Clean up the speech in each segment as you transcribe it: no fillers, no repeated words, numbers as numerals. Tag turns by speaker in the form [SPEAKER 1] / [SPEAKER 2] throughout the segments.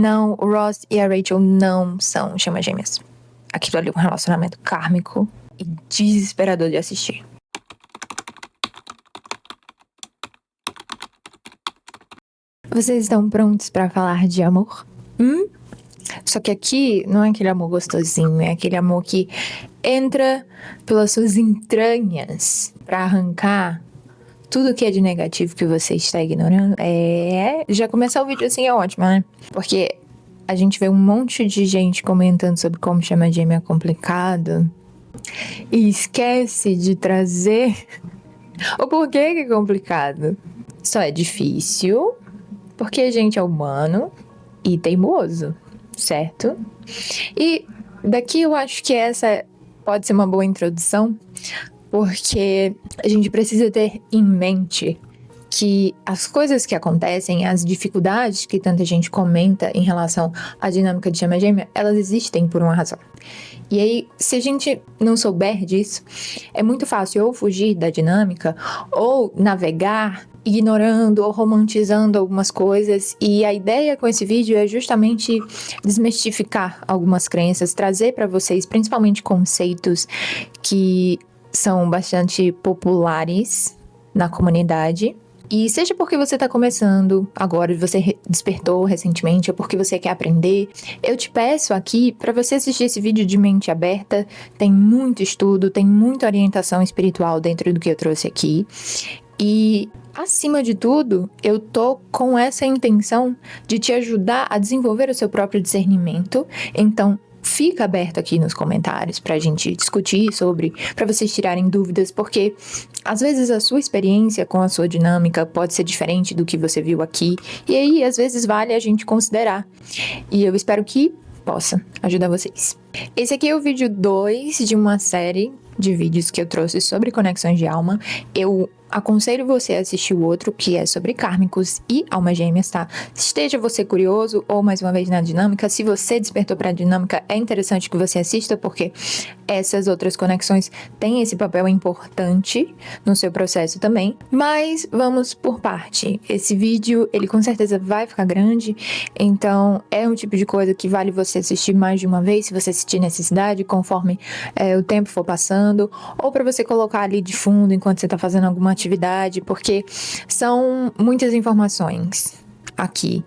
[SPEAKER 1] não, o Ross e a Rachel não são chamas gêmeas. Aquilo ali é um relacionamento kármico e desesperador de assistir. Vocês estão prontos pra falar de amor? Só que aqui não é aquele amor gostosinho, é aquele amor que entra pelas suas entranhas pra arrancar tudo que é de negativo que você está ignorando. Já começar o vídeo assim é ótimo, né? Porque a gente vê um monte de gente comentando sobre como chama gêmea complicado e esquece de trazer o porquê que é complicado. Só é difícil porque a gente é humano e teimoso, certo? E daqui eu acho que essa pode ser uma boa introdução, porque a gente precisa ter em mente que as coisas que acontecem, as dificuldades que tanta gente comenta em relação à dinâmica de chama gêmea, elas existem por uma razão. E aí, se a gente não souber disso, é muito fácil ou fugir da dinâmica, ou navegar ignorando ou romantizando algumas coisas. E a ideia com esse vídeo é justamente desmistificar algumas crenças, trazer para vocês principalmente conceitos que são bastante populares na comunidade. E seja porque você está começando agora, você despertou recentemente, ou porque você quer aprender, eu te peço aqui para você assistir esse vídeo de mente aberta. Tem muito estudo, tem muita orientação espiritual dentro do que eu trouxe aqui. E, acima de tudo, eu tô com essa intenção de te ajudar a desenvolver o seu próprio discernimento. Então, fica aberto aqui nos comentários pra gente discutir sobre, pra vocês tirarem dúvidas, porque às vezes a sua experiência com a sua dinâmica pode ser diferente do que você viu aqui, e aí às vezes vale a gente considerar. E eu espero que possa ajudar vocês. Esse aqui é o vídeo 2 de uma série de vídeos que eu trouxe sobre conexões de alma. Eu aconselho você a assistir o outro, que é sobre kármicos e almas gêmeas, tá? Esteja você curioso ou, mais uma vez, na dinâmica, se você despertou pra dinâmica, é interessante que você assista, porque essas outras conexões têm esse papel importante no seu processo também. Mas vamos por parte. Esse vídeo, ele com certeza vai ficar grande, então é um tipo de coisa que vale você assistir mais de uma vez, se você sentir necessidade, conforme o tempo for passando, ou para você colocar ali de fundo enquanto você tá fazendo alguma atividade, porque são muitas informações aqui.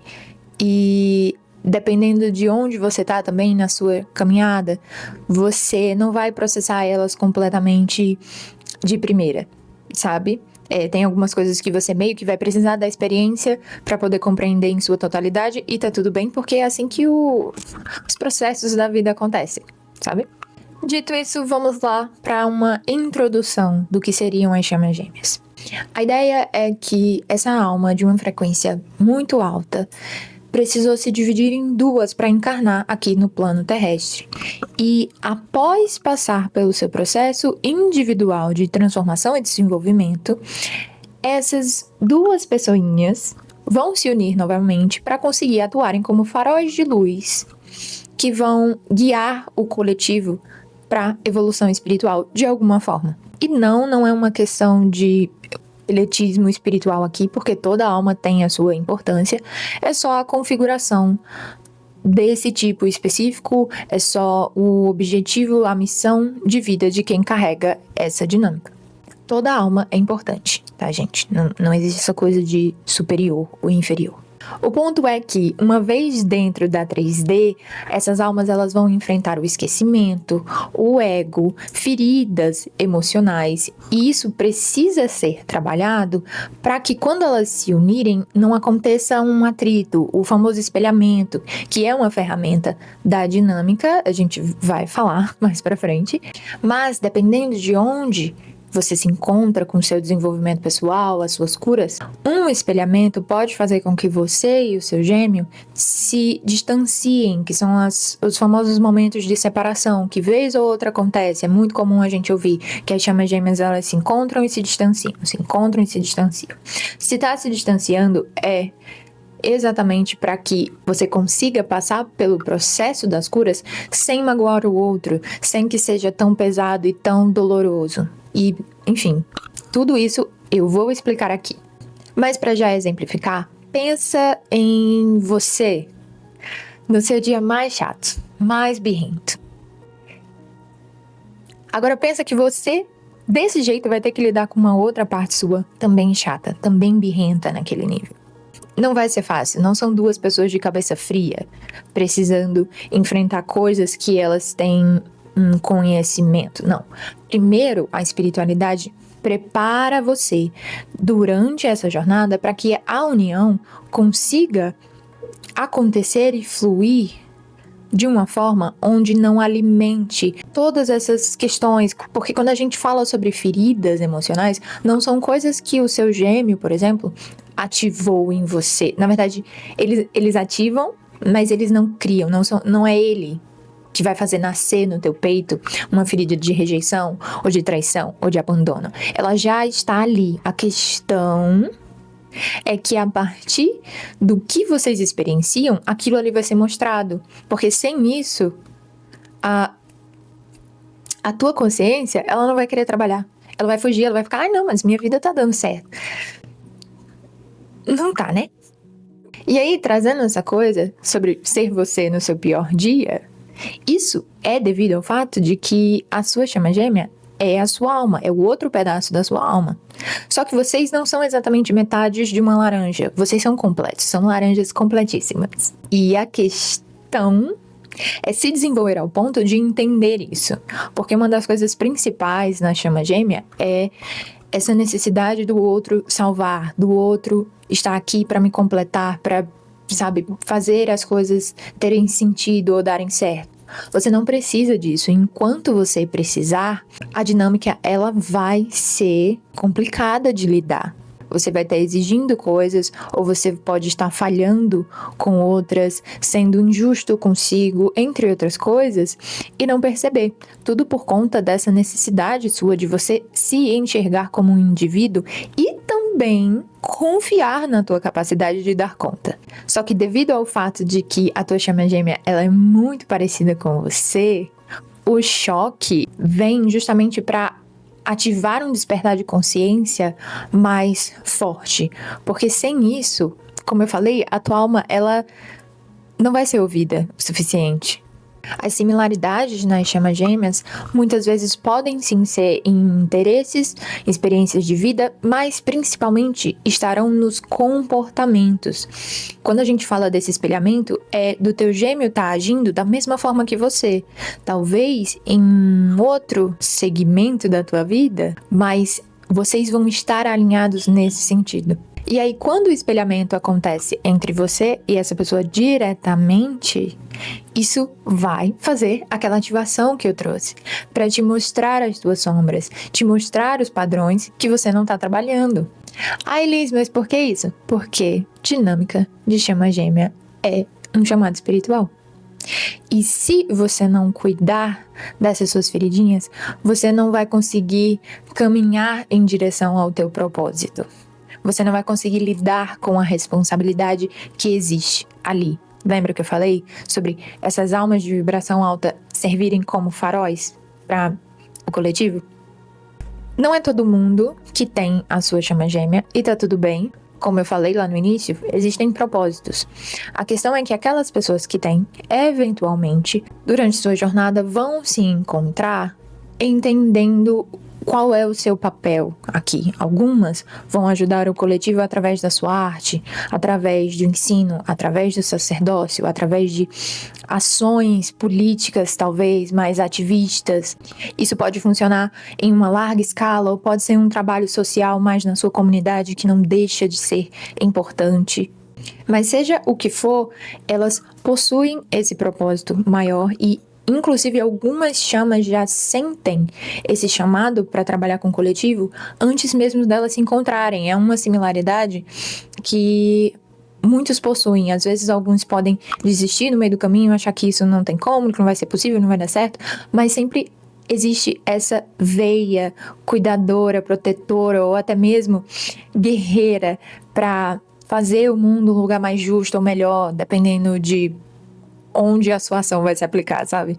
[SPEAKER 1] E dependendo de onde você tá também na sua caminhada, você não vai processar elas completamente de primeira, sabe? Tem algumas coisas que você meio que vai precisar da experiência para poder compreender em sua totalidade, e tá tudo bem, porque é assim que os processos da vida acontecem, sabe? Dito isso, vamos lá para uma introdução do que seriam as chamas gêmeas. A ideia é que essa alma de uma frequência muito alta precisou se dividir em duas para encarnar aqui no plano terrestre. E após passar pelo seu processo individual de transformação e desenvolvimento, essas duas pessoinhas vão se unir novamente para conseguir atuarem como faróis de luz que vão guiar o coletivo para evolução espiritual de alguma forma. E não é uma questão de elitismo espiritual aqui, porque toda alma tem a sua importância, é só a configuração desse tipo específico, é só o objetivo, a missão de vida de quem carrega essa dinâmica. Toda alma é importante, tá, gente? Não existe essa coisa de superior ou inferior. O ponto é que, uma vez dentro da 3D, essas almas elas vão enfrentar o esquecimento, o ego, feridas emocionais, e isso precisa ser trabalhado para que quando elas se unirem não aconteça um atrito, o famoso espelhamento, que é uma ferramenta da dinâmica, a gente vai falar mais pra frente, mas dependendo de onde você se encontra com o seu desenvolvimento pessoal, as suas curas, um espelhamento pode fazer com que você e o seu gêmeo se distanciem, que são os famosos momentos de separação, que vez ou outra acontece. É muito comum a gente ouvir que as chamas gêmeas elas se encontram e se distanciam, se encontram e se distanciam. Se está se distanciando, é exatamente para que você consiga passar pelo processo das curas sem magoar o outro, sem que seja tão pesado e tão doloroso. E, enfim, tudo isso eu vou explicar aqui. Mas para já exemplificar, pensa em você no seu dia mais chato, mais birrento. Agora pensa que você, desse jeito, vai ter que lidar com uma outra parte sua também chata, também birrenta naquele nível. Não vai ser fácil, não são duas pessoas de cabeça fria, precisando enfrentar coisas que elas têm um conhecimento. Não. Primeiro, a espiritualidade prepara você durante essa jornada para que a união consiga acontecer e fluir de uma forma onde não alimente todas essas questões, porque quando a gente fala sobre feridas emocionais, não são coisas que o seu gêmeo, por exemplo, ativou em você. Na verdade, eles ativam, mas eles não criam, não é ele que vai fazer nascer no teu peito uma ferida de rejeição, ou de traição, ou de abandono. Ela já está ali. A questão é que a partir do que vocês experienciam, aquilo ali vai ser mostrado. Porque sem isso, a tua consciência, ela não vai querer trabalhar. Ela vai fugir, ela vai ficar, não, mas minha vida tá dando certo. Não tá, né? E aí, trazendo essa coisa sobre ser você no seu pior dia, isso é devido ao fato de que a sua chama gêmea é a sua alma, é o outro pedaço da sua alma. Só que vocês não são exatamente metades de uma laranja, vocês são completos, são laranjas completíssimas. E a questão é se desenvolver ao ponto de entender isso, porque uma das coisas principais na chama gêmea é essa necessidade do outro salvar, do outro estar aqui para me completar, para, sabe, fazer as coisas terem sentido ou darem certo. Você não precisa disso. Enquanto você precisar, a dinâmica ela vai ser complicada de lidar. Você vai estar exigindo coisas, ou você pode estar falhando com outras, sendo injusto consigo, entre outras coisas, e não perceber. Tudo por conta dessa necessidade sua de você se enxergar como um indivíduo e também confiar na tua capacidade de dar conta. Só que devido ao fato de que a tua chama gêmea ela é muito parecida com você, o choque vem justamente para ativar um despertar de consciência mais forte. Porque sem isso, como eu falei, a tua alma ela não vai ser ouvida o suficiente. As similaridades nas chamas gêmeas muitas vezes podem sim ser em interesses, experiências de vida, mas principalmente estarão nos comportamentos. Quando a gente fala desse espelhamento, é do teu gêmeo estar agindo da mesma forma que você. Talvez em outro segmento da tua vida, mas vocês vão estar alinhados nesse sentido. E aí, quando o espelhamento acontece entre você e essa pessoa diretamente, isso vai fazer aquela ativação que eu trouxe, para te mostrar as tuas sombras, te mostrar os padrões que você não está trabalhando. Ah, Elis, mas por que isso? Porque dinâmica de chama gêmea é um chamado espiritual. E se você não cuidar dessas suas feridinhas, você não vai conseguir caminhar em direção ao teu propósito. Você não vai conseguir lidar com a responsabilidade que existe ali. Lembra que eu falei sobre essas almas de vibração alta servirem como faróis para o coletivo? Não é todo mundo que tem a sua chama gêmea e tá tudo bem. Como eu falei lá no início, existem propósitos. A questão é que aquelas pessoas que têm, eventualmente, durante sua jornada, vão se encontrar entendendo qual é o seu papel aqui. Algumas vão ajudar o coletivo através da sua arte, através do ensino, através do sacerdócio, através de ações políticas, talvez, mais ativistas. Isso pode funcionar em uma larga escala ou pode ser um trabalho social mais na sua comunidade que não deixa de ser importante. Mas seja o que for, elas possuem esse propósito maior e inclusive, algumas chamas já sentem esse chamado para trabalhar com o coletivo antes mesmo delas se encontrarem. É uma similaridade que muitos possuem. Às vezes, alguns podem desistir no meio do caminho, achar que isso não tem como, que não vai ser possível, não vai dar certo, mas sempre existe essa veia cuidadora, protetora ou até mesmo guerreira para fazer o mundo um lugar mais justo ou melhor, dependendo de onde a sua ação vai se aplicar, sabe?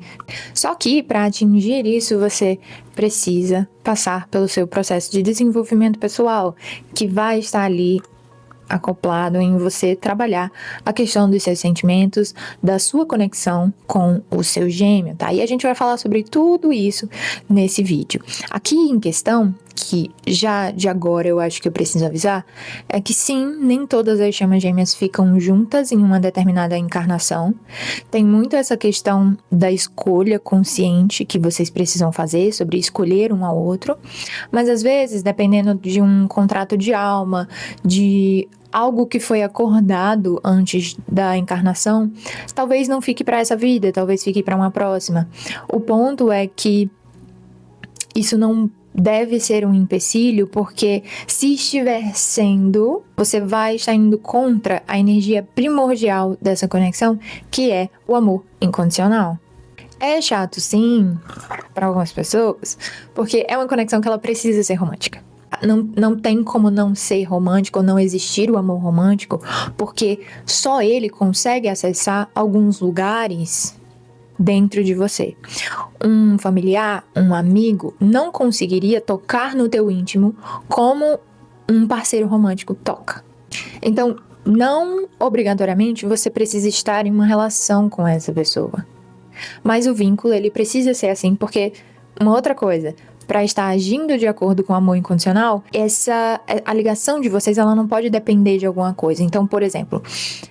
[SPEAKER 1] Só que para atingir isso, você precisa passar pelo seu processo de desenvolvimento pessoal, que vai estar ali acoplado em você trabalhar a questão dos seus sentimentos, da sua conexão com o seu gêmeo, tá? E a gente vai falar sobre tudo isso nesse vídeo. Aqui em questão, que já de agora eu acho que eu preciso avisar, é que sim, nem todas as chamas gêmeas ficam juntas em uma determinada encarnação. Tem muito essa questão da escolha consciente que vocês precisam fazer sobre escolher um ao outro, mas às vezes, dependendo de um contrato de alma, de algo que foi acordado antes da encarnação, talvez não fique para essa vida, talvez fique para uma próxima. O ponto é que isso não deve ser um empecilho, porque se estiver sendo, você vai estar indo contra a energia primordial dessa conexão, que é o amor incondicional. É chato, sim, para algumas pessoas, porque é uma conexão que ela precisa ser romântica. Não tem como não ser romântico ou não existir o amor romântico, porque só ele consegue acessar alguns lugares dentro de você. Um familiar, um amigo, não conseguiria tocar no teu íntimo como um parceiro romântico toca. Então, não obrigatoriamente você precisa estar em uma relação com essa pessoa. Mas o vínculo, ele precisa ser assim, porque uma outra coisa, para estar agindo de acordo com o amor incondicional, a ligação de vocês, ela não pode depender de alguma coisa. Então, por exemplo,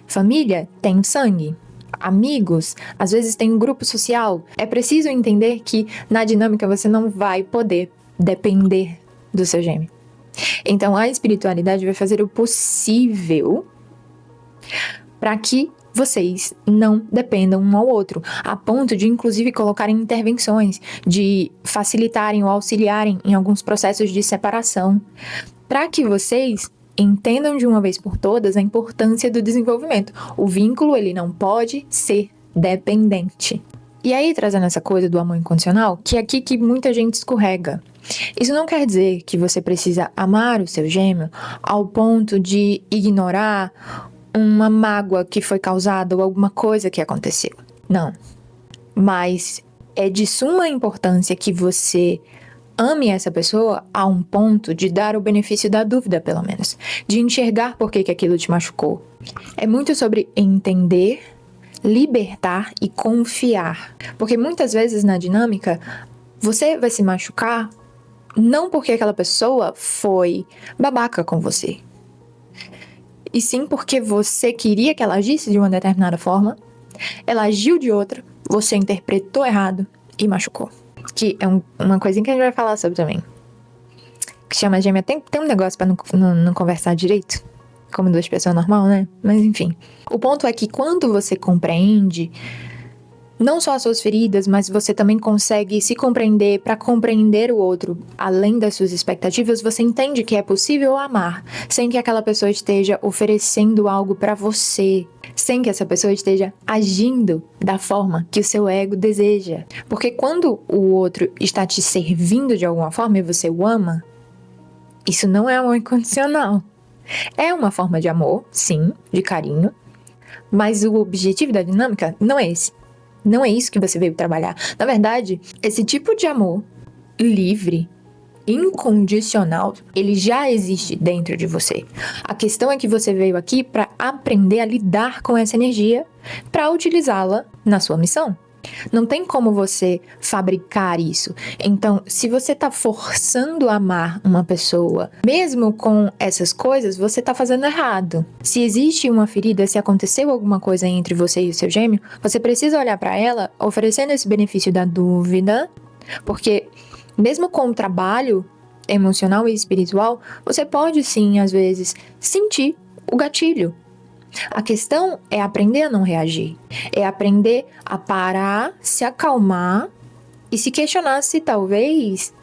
[SPEAKER 1] família tem sangue. Amigos, às vezes tem um grupo social. É preciso entender que na dinâmica você não vai poder depender do seu gêmeo. Então a espiritualidade vai fazer o possível para que vocês não dependam um ao outro, a ponto de inclusive colocarem intervenções, de facilitarem ou auxiliarem em alguns processos de separação, para que vocês entendam de uma vez por todas a importância do desenvolvimento. O vínculo, ele não pode ser dependente. E aí, trazendo essa coisa do amor incondicional, que é aqui que muita gente escorrega. Isso não quer dizer que você precisa amar o seu gêmeo ao ponto de ignorar uma mágoa que foi causada ou alguma coisa que aconteceu. Não. Mas é de suma importância que você ame essa pessoa a um ponto de dar o benefício da dúvida, pelo menos. De enxergar por que aquilo te machucou. É muito sobre entender, libertar e confiar. Porque muitas vezes na dinâmica, você vai se machucar não porque aquela pessoa foi babaca com você. E sim porque você queria que ela agisse de uma determinada forma, ela agiu de outra, você interpretou errado e machucou. Que é uma coisinha que a gente vai falar sobre também. Que chama gêmea. Tem um negócio pra não conversar direito. Como duas pessoas normal, né? Mas enfim. O ponto é que quando você compreende não só as suas feridas, mas você também consegue se compreender para compreender o outro, além das suas expectativas, você entende que é possível amar sem que aquela pessoa esteja oferecendo algo para você, sem que essa pessoa esteja agindo da forma que o seu ego deseja. Porque quando o outro está te servindo de alguma forma e você o ama, isso não é amor incondicional. É uma forma de amor, sim, de carinho, mas o objetivo da dinâmica não é esse. Não é isso que você veio trabalhar. Na verdade, esse tipo de amor livre, incondicional, ele já existe dentro de você. A questão é que você veio aqui para aprender a lidar com essa energia, para utilizá-la na sua missão. Não tem como você fabricar isso. Então, se você tá forçando a amar uma pessoa, mesmo com essas coisas, você tá fazendo errado. Se existe uma ferida, se aconteceu alguma coisa entre você e o seu gêmeo, você precisa olhar pra ela, oferecendo esse benefício da dúvida, porque mesmo com o trabalho emocional e espiritual, você pode sim, às vezes, sentir o gatilho. A questão é aprender a não reagir. É aprender a parar, se acalmar e se questionar se talvez...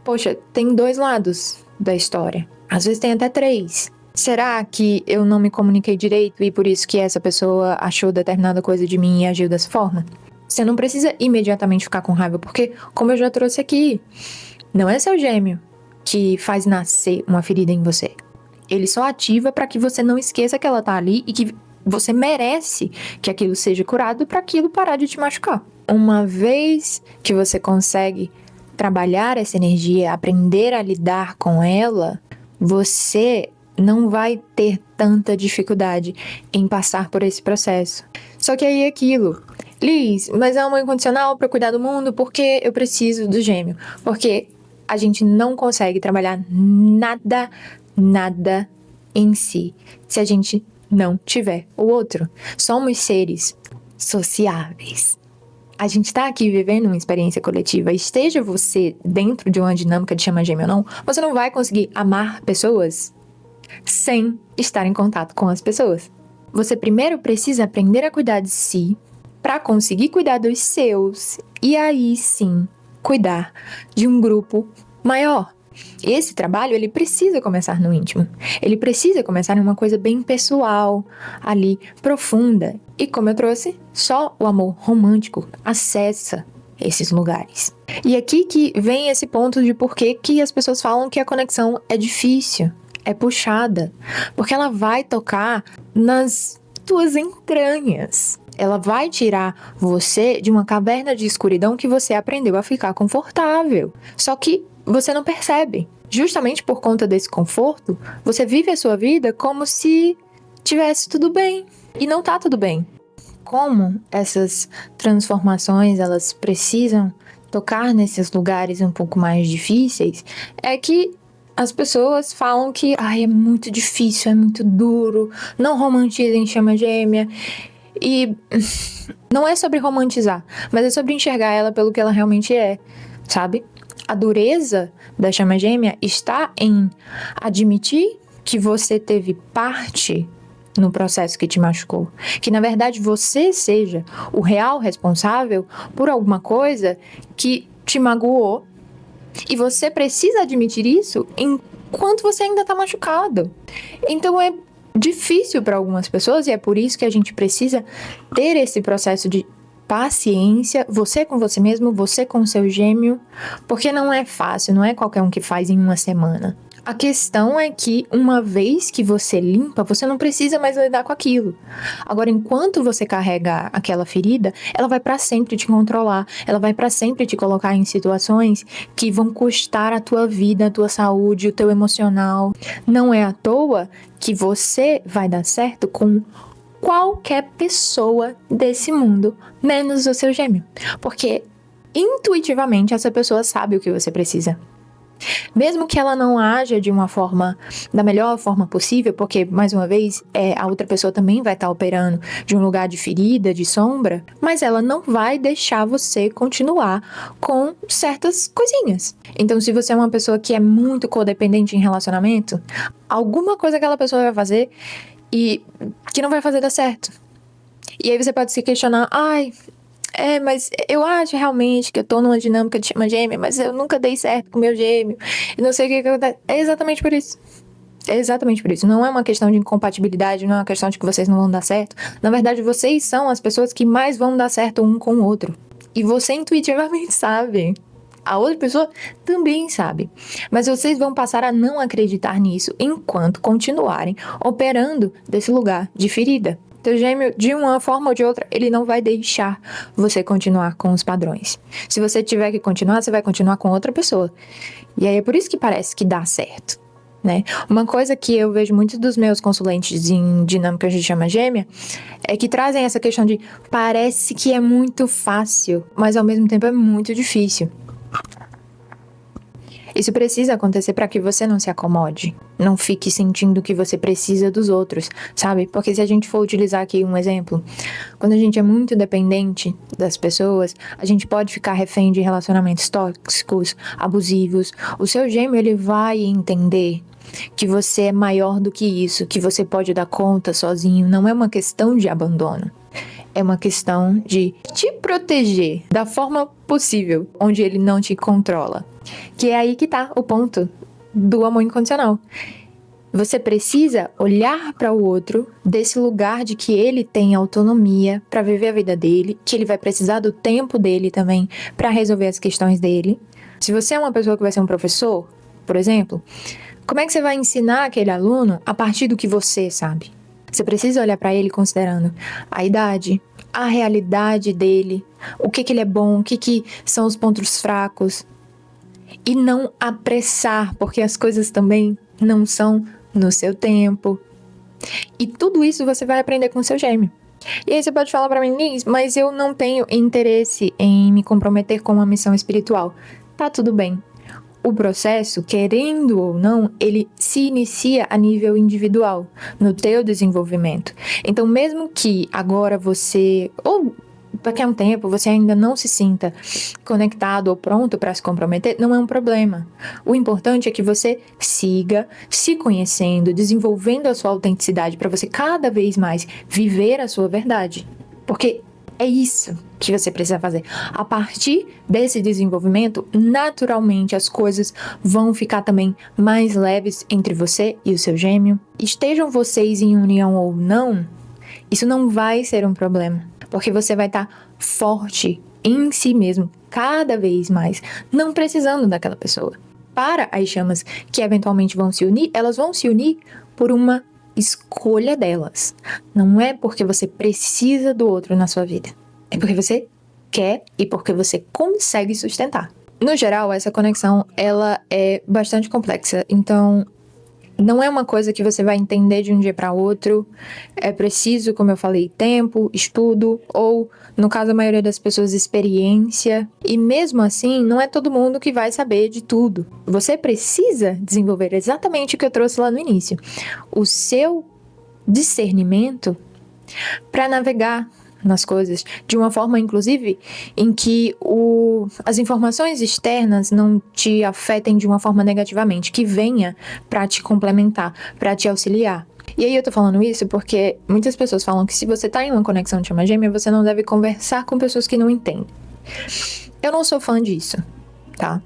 [SPEAKER 1] Poxa, tem 2 lados da história. Às vezes tem até 3. Será que eu não me comuniquei direito e por isso que essa pessoa achou determinada coisa de mim e agiu dessa forma? Você não precisa imediatamente ficar com raiva, porque, como eu já trouxe aqui, não é seu gêmeo que faz nascer uma ferida em você. Ele só ativa para que você não esqueça que ela tá ali e que você merece que aquilo seja curado para aquilo parar de te machucar. Uma vez que você consegue trabalhar essa energia, aprender a lidar com ela, você não vai ter tanta dificuldade em passar por esse processo. Só que aí é aquilo, Liz, mas é amor incondicional para cuidar do mundo porque eu preciso do gêmeo. Porque a gente não consegue trabalhar nada em si se a gente não tiver o outro. Somos seres sociáveis. A gente tá aqui vivendo uma experiência coletiva. Esteja você dentro de uma dinâmica de chama gêmea ou não, você não vai conseguir amar pessoas sem estar em contato com as pessoas. Você primeiro precisa aprender a cuidar de si para conseguir cuidar dos seus e aí sim cuidar de um grupo maior. Esse trabalho, ele precisa começar no íntimo. Ele precisa começar em uma coisa bem pessoal, ali, profunda. E como eu trouxe, só o amor romântico acessa esses lugares. E aqui que vem esse ponto de por que as pessoas falam que a conexão é difícil, é puxada. Porque ela vai tocar nas tuas entranhas. Ela vai tirar você de uma caverna de escuridão que você aprendeu a ficar confortável. Só que você não percebe. Justamente por conta desse conforto, você vive a sua vida como se tivesse tudo bem. E não tá tudo bem. Como essas transformações, elas precisam tocar nesses lugares um pouco mais difíceis, é que as pessoas falam que é muito difícil, é muito duro, não romantizem chama gêmea. E não é sobre romantizar, mas é sobre enxergar ela pelo que ela realmente é, sabe? A dureza da chama gêmea está em admitir que você teve parte no processo que te machucou. Que, na verdade, você seja o real responsável por alguma coisa que te magoou. E você precisa admitir isso enquanto você ainda está machucado. Então, é difícil para algumas pessoas e é por isso que a gente precisa ter esse processo de paciência, você com você mesmo, você com o seu gêmeo, porque não é fácil, não é qualquer um que faz em uma semana. A questão é que uma vez que você limpa, você não precisa mais lidar com aquilo. Agora, enquanto você carrega aquela ferida, ela vai para sempre te controlar, ela vai para sempre te colocar em situações que vão custar a tua vida, a tua saúde, o teu emocional. Não é à toa que você vai dar certo com qualquer pessoa desse mundo, menos o seu gêmeo. Porque intuitivamente essa pessoa sabe o que você precisa. Mesmo que ela não haja de uma forma, da melhor forma possível, porque, mais uma vez, a outra pessoa também vai estar operando de um lugar de ferida, de sombra, mas ela não vai deixar você continuar com certas coisinhas. Então, se você é uma pessoa que é muito codependente em relacionamento, alguma coisa aquela pessoa vai fazer e que não vai fazer dar certo. E aí você pode se questionar, mas eu acho realmente que eu tô numa dinâmica de chama gêmea, mas eu nunca dei certo com o meu gêmeo, e não sei o que acontece. É exatamente por isso. É exatamente por isso. Não é uma questão de incompatibilidade, não é uma questão de que vocês não vão dar certo. Na verdade, vocês são as pessoas que mais vão dar certo um com o outro. E você intuitivamente sabe. A outra pessoa também sabe. Mas vocês vão passar a não acreditar nisso enquanto continuarem operando desse lugar de ferida. Teu gêmeo, de uma forma ou de outra, ele não vai deixar você continuar com os padrões. Se você tiver que continuar, você vai continuar com outra pessoa. E aí é por isso que parece que dá certo, né? Uma coisa que eu vejo muitos dos meus consulentes em dinâmicas de chama gêmea é que trazem essa questão de parece que é muito fácil, mas ao mesmo tempo é muito difícil. Isso precisa acontecer para que você não se acomode, não fique sentindo que você precisa dos outros, sabe? Porque se a gente for utilizar aqui um exemplo, quando a gente é muito dependente das pessoas, a gente pode ficar refém de relacionamentos tóxicos, abusivos. O seu gêmeo, ele vai entender que você é maior do que isso, que você pode dar conta sozinho. Não é uma questão de abandono. É uma questão de te proteger da forma possível, onde ele não te controla. Que é aí que tá o ponto do amor incondicional. Você precisa olhar para o outro desse lugar de que ele tem autonomia para viver a vida dele, que ele vai precisar do tempo dele também para resolver as questões dele. Se você é uma pessoa que vai ser um professor, por exemplo, como é que você vai ensinar aquele aluno a partir do que você sabe? Você precisa olhar para ele considerando a idade, a realidade dele, o que ele é bom, o que são os pontos fracos. E não apressar, porque as coisas também não são no seu tempo. E tudo isso você vai aprender com o seu gêmeo. E aí você pode falar pra mim, Liz, mas eu não tenho interesse em me comprometer com uma missão espiritual. Tá tudo bem. O processo, querendo ou não, ele se inicia a nível individual, no teu desenvolvimento. Então, mesmo que agora você, ou daqui a um tempo, você ainda não se sinta conectado ou pronto para se comprometer, não é um problema. O importante é que você siga se conhecendo, desenvolvendo a sua autenticidade para você cada vez mais viver a sua verdade. Porque é isso que você precisa fazer. A partir desse desenvolvimento, naturalmente as coisas vão ficar também mais leves entre você e o seu gêmeo. Estejam vocês em união ou não, isso não vai ser um problema. Porque você vai estar forte em si mesmo, cada vez mais, não precisando daquela pessoa. Para as chamas que eventualmente vão se unir, elas vão se unir por uma escolha delas. Não é porque você precisa do outro na sua vida. É porque você quer e porque você consegue sustentar. No geral, essa conexão, ela é bastante complexa. Então, não é uma coisa que você vai entender de um dia para outro. É preciso, como eu falei, tempo, estudo ou, no caso da maioria das pessoas, experiência. E mesmo assim, não é todo mundo que vai saber de tudo. Você precisa desenvolver exatamente o que eu trouxe lá no início. O seu discernimento para navegar nas coisas, de uma forma, inclusive, em que as informações externas não te afetem de uma forma negativamente, que venha para te complementar, para te auxiliar. E aí eu tô falando isso porque muitas pessoas falam que se você tá em uma conexão de chama gêmea, você não deve conversar com pessoas que não entendem. Eu não sou fã disso, tá?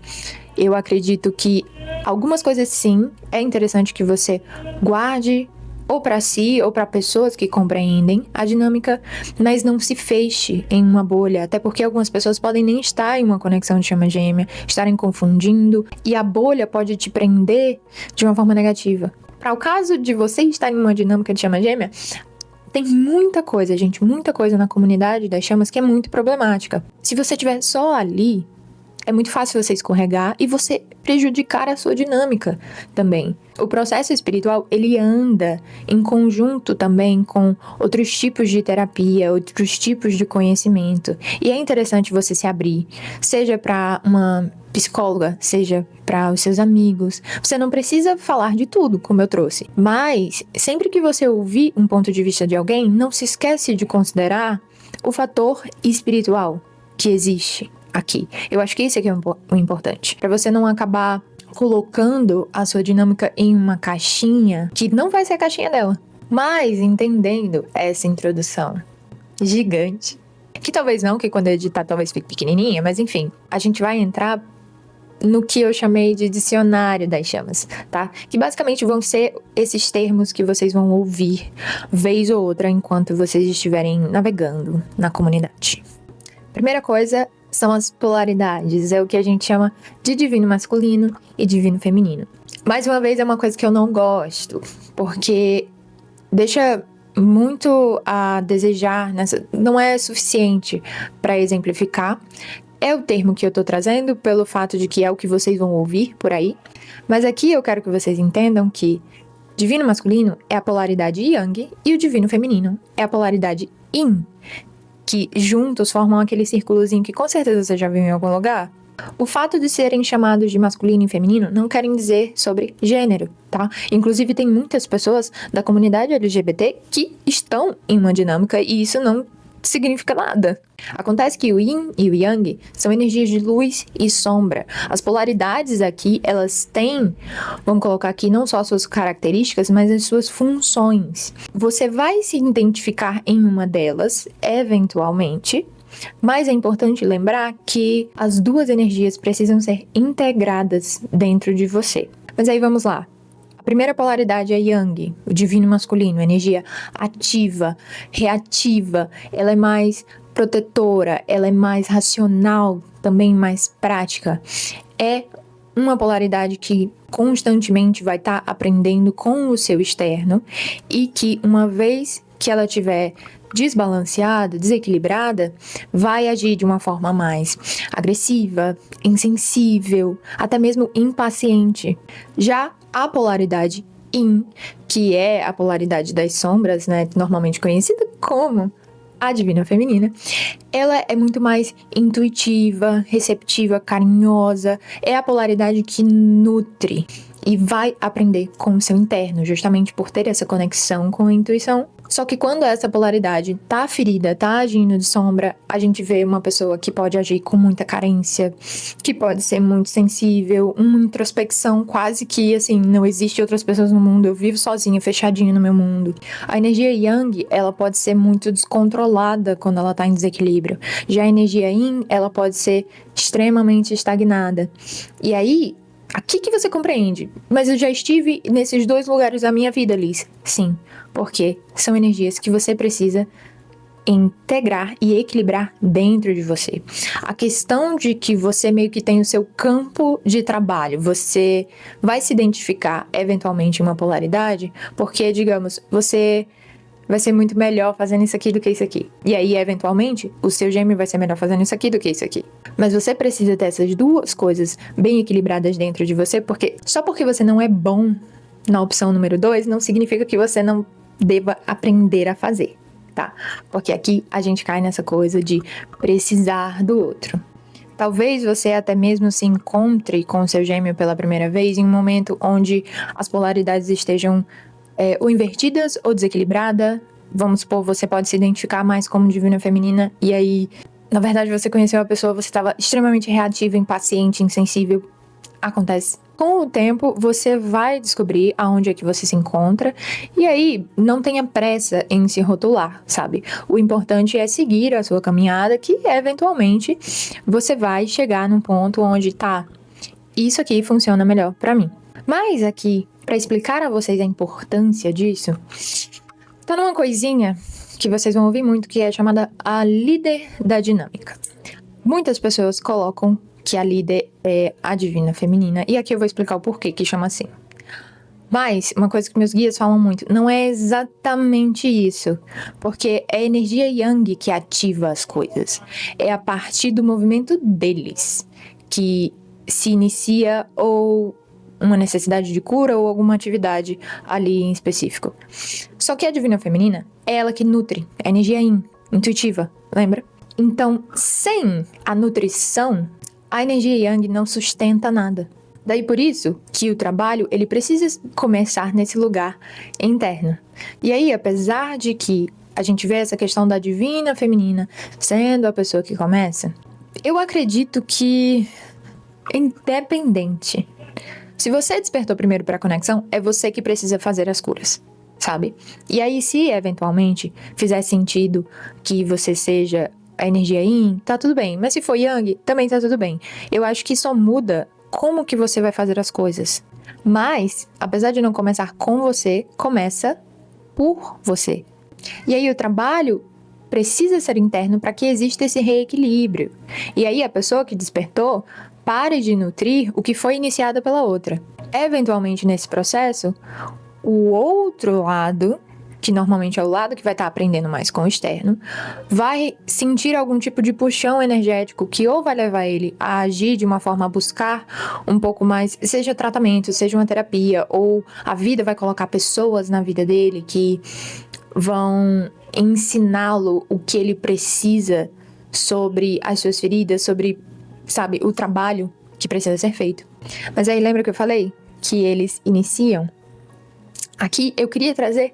[SPEAKER 1] Eu acredito que algumas coisas sim, é interessante que você guarde ou para si, ou para pessoas que compreendem a dinâmica, mas não se feche em uma bolha, até porque algumas pessoas podem nem estar em uma conexão de chama gêmea, estarem confundindo, e a bolha pode te prender de uma forma negativa. Para o caso de você estar em uma dinâmica de chama gêmea, tem muita coisa, gente, muita coisa na comunidade das chamas que é muito problemática. Se você estiver só ali, é muito fácil você escorregar e você prejudicar a sua dinâmica também. O processo espiritual, ele anda em conjunto também com outros tipos de terapia, outros tipos de conhecimento. E é interessante você se abrir, seja para uma psicóloga, seja para os seus amigos. Você não precisa falar de tudo, como eu trouxe. Mas, sempre que você ouvir um ponto de vista de alguém, não se esquece de considerar o fator espiritual que existe aqui. Eu acho que isso aqui é o importante. Para você não acabar colocando a sua dinâmica em uma caixinha que não vai ser a caixinha dela. Mas entendendo essa introdução gigante, que talvez não, que quando eu editar talvez fique pequenininha, mas enfim, a gente vai entrar no que eu chamei de dicionário das chamas, tá? Que basicamente vão ser esses termos que vocês vão ouvir vez ou outra enquanto vocês estiverem navegando na comunidade. Primeira coisa são as polaridades, é o que a gente chama de divino masculino e divino feminino. Mais uma vez, é uma coisa que eu não gosto, porque deixa muito a desejar, não é suficiente para exemplificar. É o termo que eu tô trazendo pelo fato de que é o que vocês vão ouvir por aí, mas aqui eu quero que vocês entendam que divino masculino é a polaridade yang e o divino feminino é a polaridade yin, que juntos formam aquele círculozinho que com certeza você já viu em algum lugar. O fato de serem chamados de masculino e feminino não querem dizer sobre gênero, tá? Inclusive tem muitas pessoas da comunidade LGBT que estão em uma dinâmica e isso não significa nada. Acontece que o yin e o yang são energias de luz e sombra. As polaridades aqui, elas têm, vamos colocar aqui, não só as suas características, mas as suas funções. Você vai se identificar em uma delas, eventualmente, mas é importante lembrar que as duas energias precisam ser integradas dentro de você. Mas aí vamos lá. A primeira polaridade é Yang, o divino masculino, energia ativa, reativa, ela é mais protetora, ela é mais racional, também mais prática. É uma polaridade que constantemente vai estar aprendendo com o seu externo e que uma vez que ela tiver desbalanceada, desequilibrada, vai agir de uma forma mais agressiva, insensível, até mesmo impaciente. Já a polaridade Yin, que é a polaridade das sombras, né, normalmente conhecida como a divina feminina, ela é muito mais intuitiva, receptiva, carinhosa, é a polaridade que nutre e vai aprender com o seu interno, justamente por ter essa conexão com a intuição. Só que quando essa polaridade tá ferida, tá agindo de sombra, a gente vê uma pessoa que pode agir com muita carência, que pode ser muito sensível, uma introspecção quase que, assim, não existe outras pessoas no mundo, eu vivo sozinha, fechadinha no meu mundo. A energia Yang, ela pode ser muito descontrolada quando ela tá em desequilíbrio. Já a energia Yin, ela pode ser extremamente estagnada. E aí, aqui que você compreende. Mas eu já estive nesses dois lugares da minha vida, Liz. Sim, porque são energias que você precisa integrar e equilibrar dentro de você. A questão de que você meio que tem o seu campo de trabalho, você vai se identificar eventualmente em uma polaridade, porque, digamos, você vai ser muito melhor fazendo isso aqui do que isso aqui. E aí, eventualmente, o seu gêmeo vai ser melhor fazendo isso aqui do que isso aqui. Mas você precisa ter essas duas coisas bem equilibradas dentro de você, porque só porque você não é bom na opção número 2, não significa que você não deva aprender a fazer, tá? Porque aqui a gente cai nessa coisa de precisar do outro. Talvez você até mesmo se encontre com o seu gêmeo pela primeira vez em um momento onde as polaridades estejam ou invertidas ou desequilibradas. Vamos supor, você pode se identificar mais como divina feminina e aí, na verdade, você conheceu a pessoa, você estava extremamente reativa, impaciente, insensível. Acontece. Com o tempo, você vai descobrir aonde é que você se encontra e aí não tenha pressa em se rotular, sabe? O importante é seguir a sua caminhada que, eventualmente, você vai chegar num ponto onde tá, isso aqui funciona melhor pra mim. Mas aqui, pra explicar a vocês a importância disso, tá numa coisinha que vocês vão ouvir muito, que é chamada a líder da dinâmica. Muitas pessoas colocam que a líder é a divina feminina, e aqui eu vou explicar o porquê que chama assim. Mas, uma coisa que meus guias falam muito, não é exatamente isso, porque é a energia Yang que ativa as coisas. É a partir do movimento deles que se inicia ou uma necessidade de cura ou alguma atividade ali em específico. Só que a divina feminina é ela que nutre, é a energia Yin, intuitiva, lembra? Então, sem a nutrição, a energia Yang não sustenta nada. Daí por isso que o trabalho, ele precisa começar nesse lugar interno. E aí, apesar de que a gente vê essa questão da divina feminina sendo a pessoa que começa, eu acredito que, independente, se você despertou primeiro para a conexão, é você que precisa fazer as curas, sabe? E aí, se eventualmente fizer sentido que você seja a energia Yin, tá tudo bem. Mas se for Yang, também tá tudo bem. Eu acho que só muda como que você vai fazer as coisas. Mas, apesar de não começar com você, começa por você. E aí o trabalho precisa ser interno para que exista esse reequilíbrio. E aí a pessoa que despertou pare de nutrir o que foi iniciado pela outra. Eventualmente, nesse processo, o outro lado, que normalmente é o lado que vai estar aprendendo mais com o externo, vai sentir algum tipo de puxão energético que ou vai levar ele a agir de uma forma a buscar um pouco mais, seja tratamento, seja uma terapia, ou a vida vai colocar pessoas na vida dele que vão ensiná-lo o que ele precisa sobre as suas feridas, sobre, sabe, o trabalho que precisa ser feito. Mas aí lembra que eu falei que eles iniciam? Aqui eu queria trazer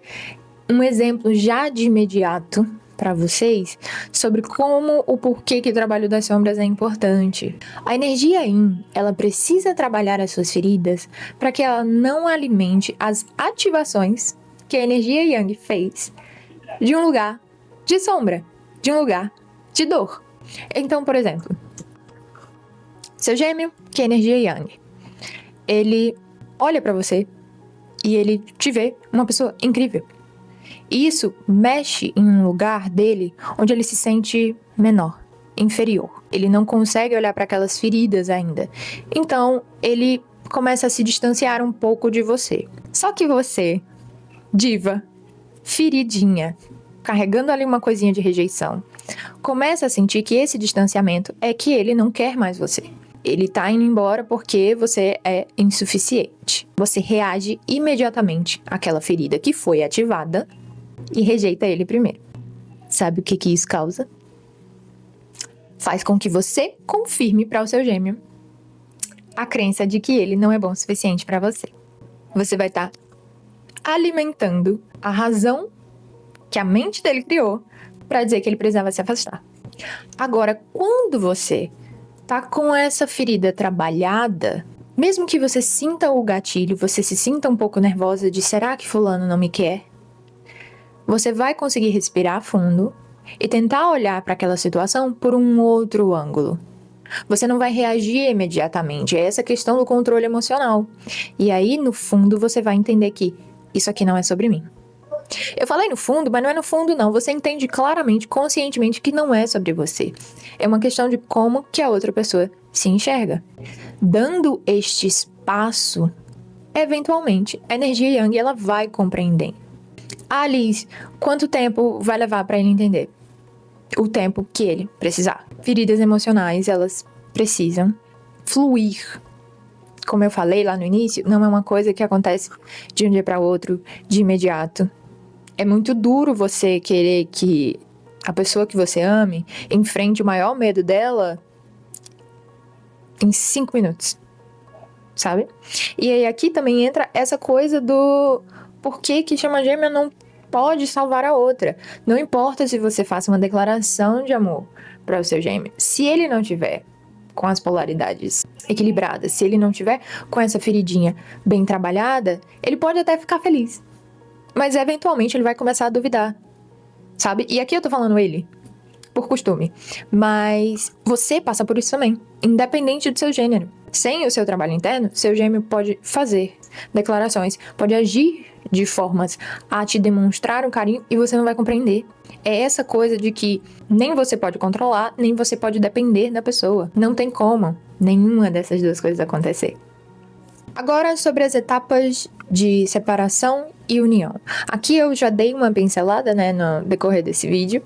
[SPEAKER 1] um exemplo já de imediato para vocês sobre como o porquê que o trabalho das sombras é importante. A energia Yin, ela precisa trabalhar as suas feridas para que ela não alimente as ativações que a energia Yang fez de um lugar de sombra, de um lugar de dor. Então, por exemplo, seu gêmeo, que é energia Yang, ele olha para você e ele te vê uma pessoa incrível. E isso mexe em um lugar dele onde ele se sente menor, inferior. Ele não consegue olhar para aquelas feridas ainda. Então, ele começa a se distanciar um pouco de você. Só que você, diva, feridinha, carregando ali uma coisinha de rejeição, começa a sentir que esse distanciamento é que ele não quer mais você. ele tá indo embora porque você é insuficiente. Você reage imediatamente àquela ferida que foi ativada e rejeita ele primeiro. Sabe o que isso causa? Faz com que você confirme para o seu gêmeo a crença de que ele não é bom o suficiente para você. Você vai estar alimentando a razão que a mente dele criou para dizer que ele precisava se afastar. Agora, quando você tá com essa ferida trabalhada, mesmo que você sinta o gatilho, você se sinta um pouco nervosa de será que fulano não me quer? Você vai conseguir respirar fundo e tentar olhar para aquela situação por um outro ângulo. Você não vai reagir imediatamente, é essa questão do controle emocional. E aí, no fundo, você vai entender que isso aqui não é sobre mim. Eu falei no fundo, mas não é no fundo não. Você entende claramente, conscientemente que não é sobre você. É uma questão de como que a outra pessoa se enxerga. Dando este espaço, eventualmente, a energia Yang ela vai compreender. Alice, quanto tempo vai levar para ele entender? O tempo que ele precisar. Feridas emocionais, elas precisam fluir. Como eu falei lá no início, não é uma coisa que acontece de um dia para outro, de imediato. É muito duro você querer que a pessoa que você ame enfrente o maior medo dela em 5 minutos, sabe? E aí aqui também entra essa coisa do porquê que chama gêmea não pode salvar a outra. Não importa se você faça uma declaração de amor para o seu gêmeo. Se ele não tiver com as polaridades equilibradas, se ele não tiver com essa feridinha bem trabalhada, ele pode até ficar feliz. Mas eventualmente ele vai começar a duvidar, sabe? E aqui eu tô falando ele, por costume. Mas você passa por isso também, independente do seu gênero. Sem o seu trabalho interno, seu gêmeo pode fazer declarações, pode agir de formas a te demonstrar um carinho e você não vai compreender. É essa coisa de que nem você pode controlar, nem você pode depender da pessoa. Não tem como nenhuma dessas duas coisas acontecer. Agora sobre as etapas de separação e união. Aqui eu já dei uma pincelada, né, no decorrer desse vídeo,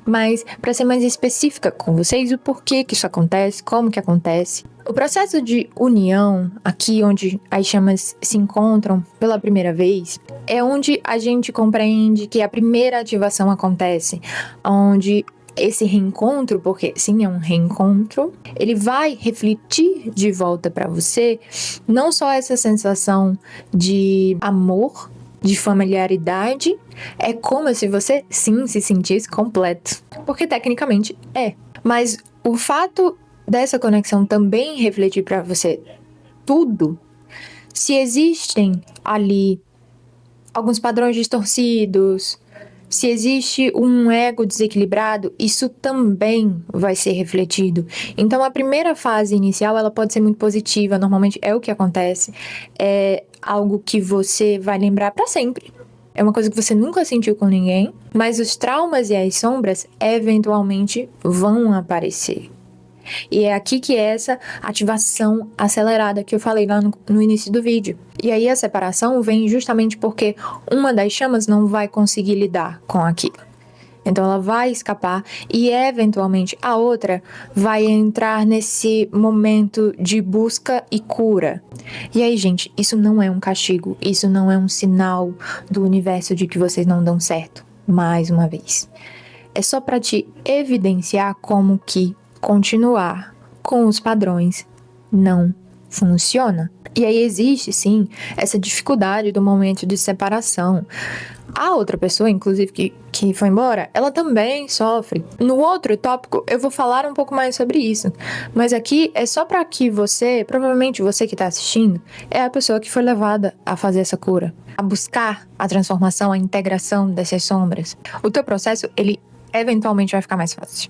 [SPEAKER 1] mas para ser mais específica com vocês, o porquê que isso acontece, como que acontece. O processo de união, aqui onde as chamas se encontram pela primeira vez, é onde a gente compreende que a primeira ativação acontece, onde esse reencontro, porque sim, é um reencontro, ele vai refletir de volta para você não só essa sensação de amor, de familiaridade, é como se você sim se sentisse completo, porque tecnicamente é. Mas o fato dessa conexão também refletir para você tudo, se existem ali alguns padrões distorcidos, se existe um ego desequilibrado, isso também vai ser refletido. Então, a primeira fase inicial, ela pode ser muito positiva, normalmente é o que acontece, é algo que você vai lembrar para sempre. É uma coisa que você nunca sentiu com ninguém, mas os traumas e as sombras eventualmente vão aparecer. E é aqui que é essa ativação acelerada que eu falei lá no início do vídeo. E aí a separação vem justamente porque uma das chamas não vai conseguir lidar com aquilo. Então ela vai escapar e eventualmente a outra vai entrar nesse momento de busca e cura. E aí, gente, isso não é um castigo, isso não é um sinal do universo de que vocês não dão certo, mais uma vez. É só para te evidenciar como que continuar com os padrões não funciona. E aí existe, sim, essa dificuldade do momento de separação. A outra pessoa, inclusive, que foi embora, ela também sofre. No outro tópico, eu vou falar um pouco mais sobre isso. Mas aqui é só para que você, provavelmente você que está assistindo, é a pessoa que foi levada a fazer essa cura, a buscar a transformação, a integração dessas sombras. O teu processo, ele eventualmente vai ficar mais fácil.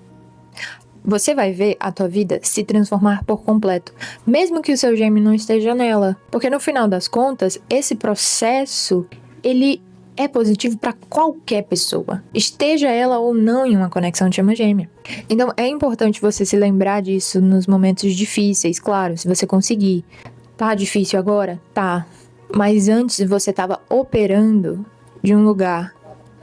[SPEAKER 1] Você vai ver a tua vida se transformar por completo, mesmo que o seu gêmeo não esteja nela. Porque no final das contas, esse processo, ele é positivo para qualquer pessoa, esteja ela ou não em uma conexão de chama gêmea. Então é importante você se lembrar disso nos momentos difíceis, claro, se você conseguir. Tá difícil agora? Tá. Mas antes você estava operando de um lugar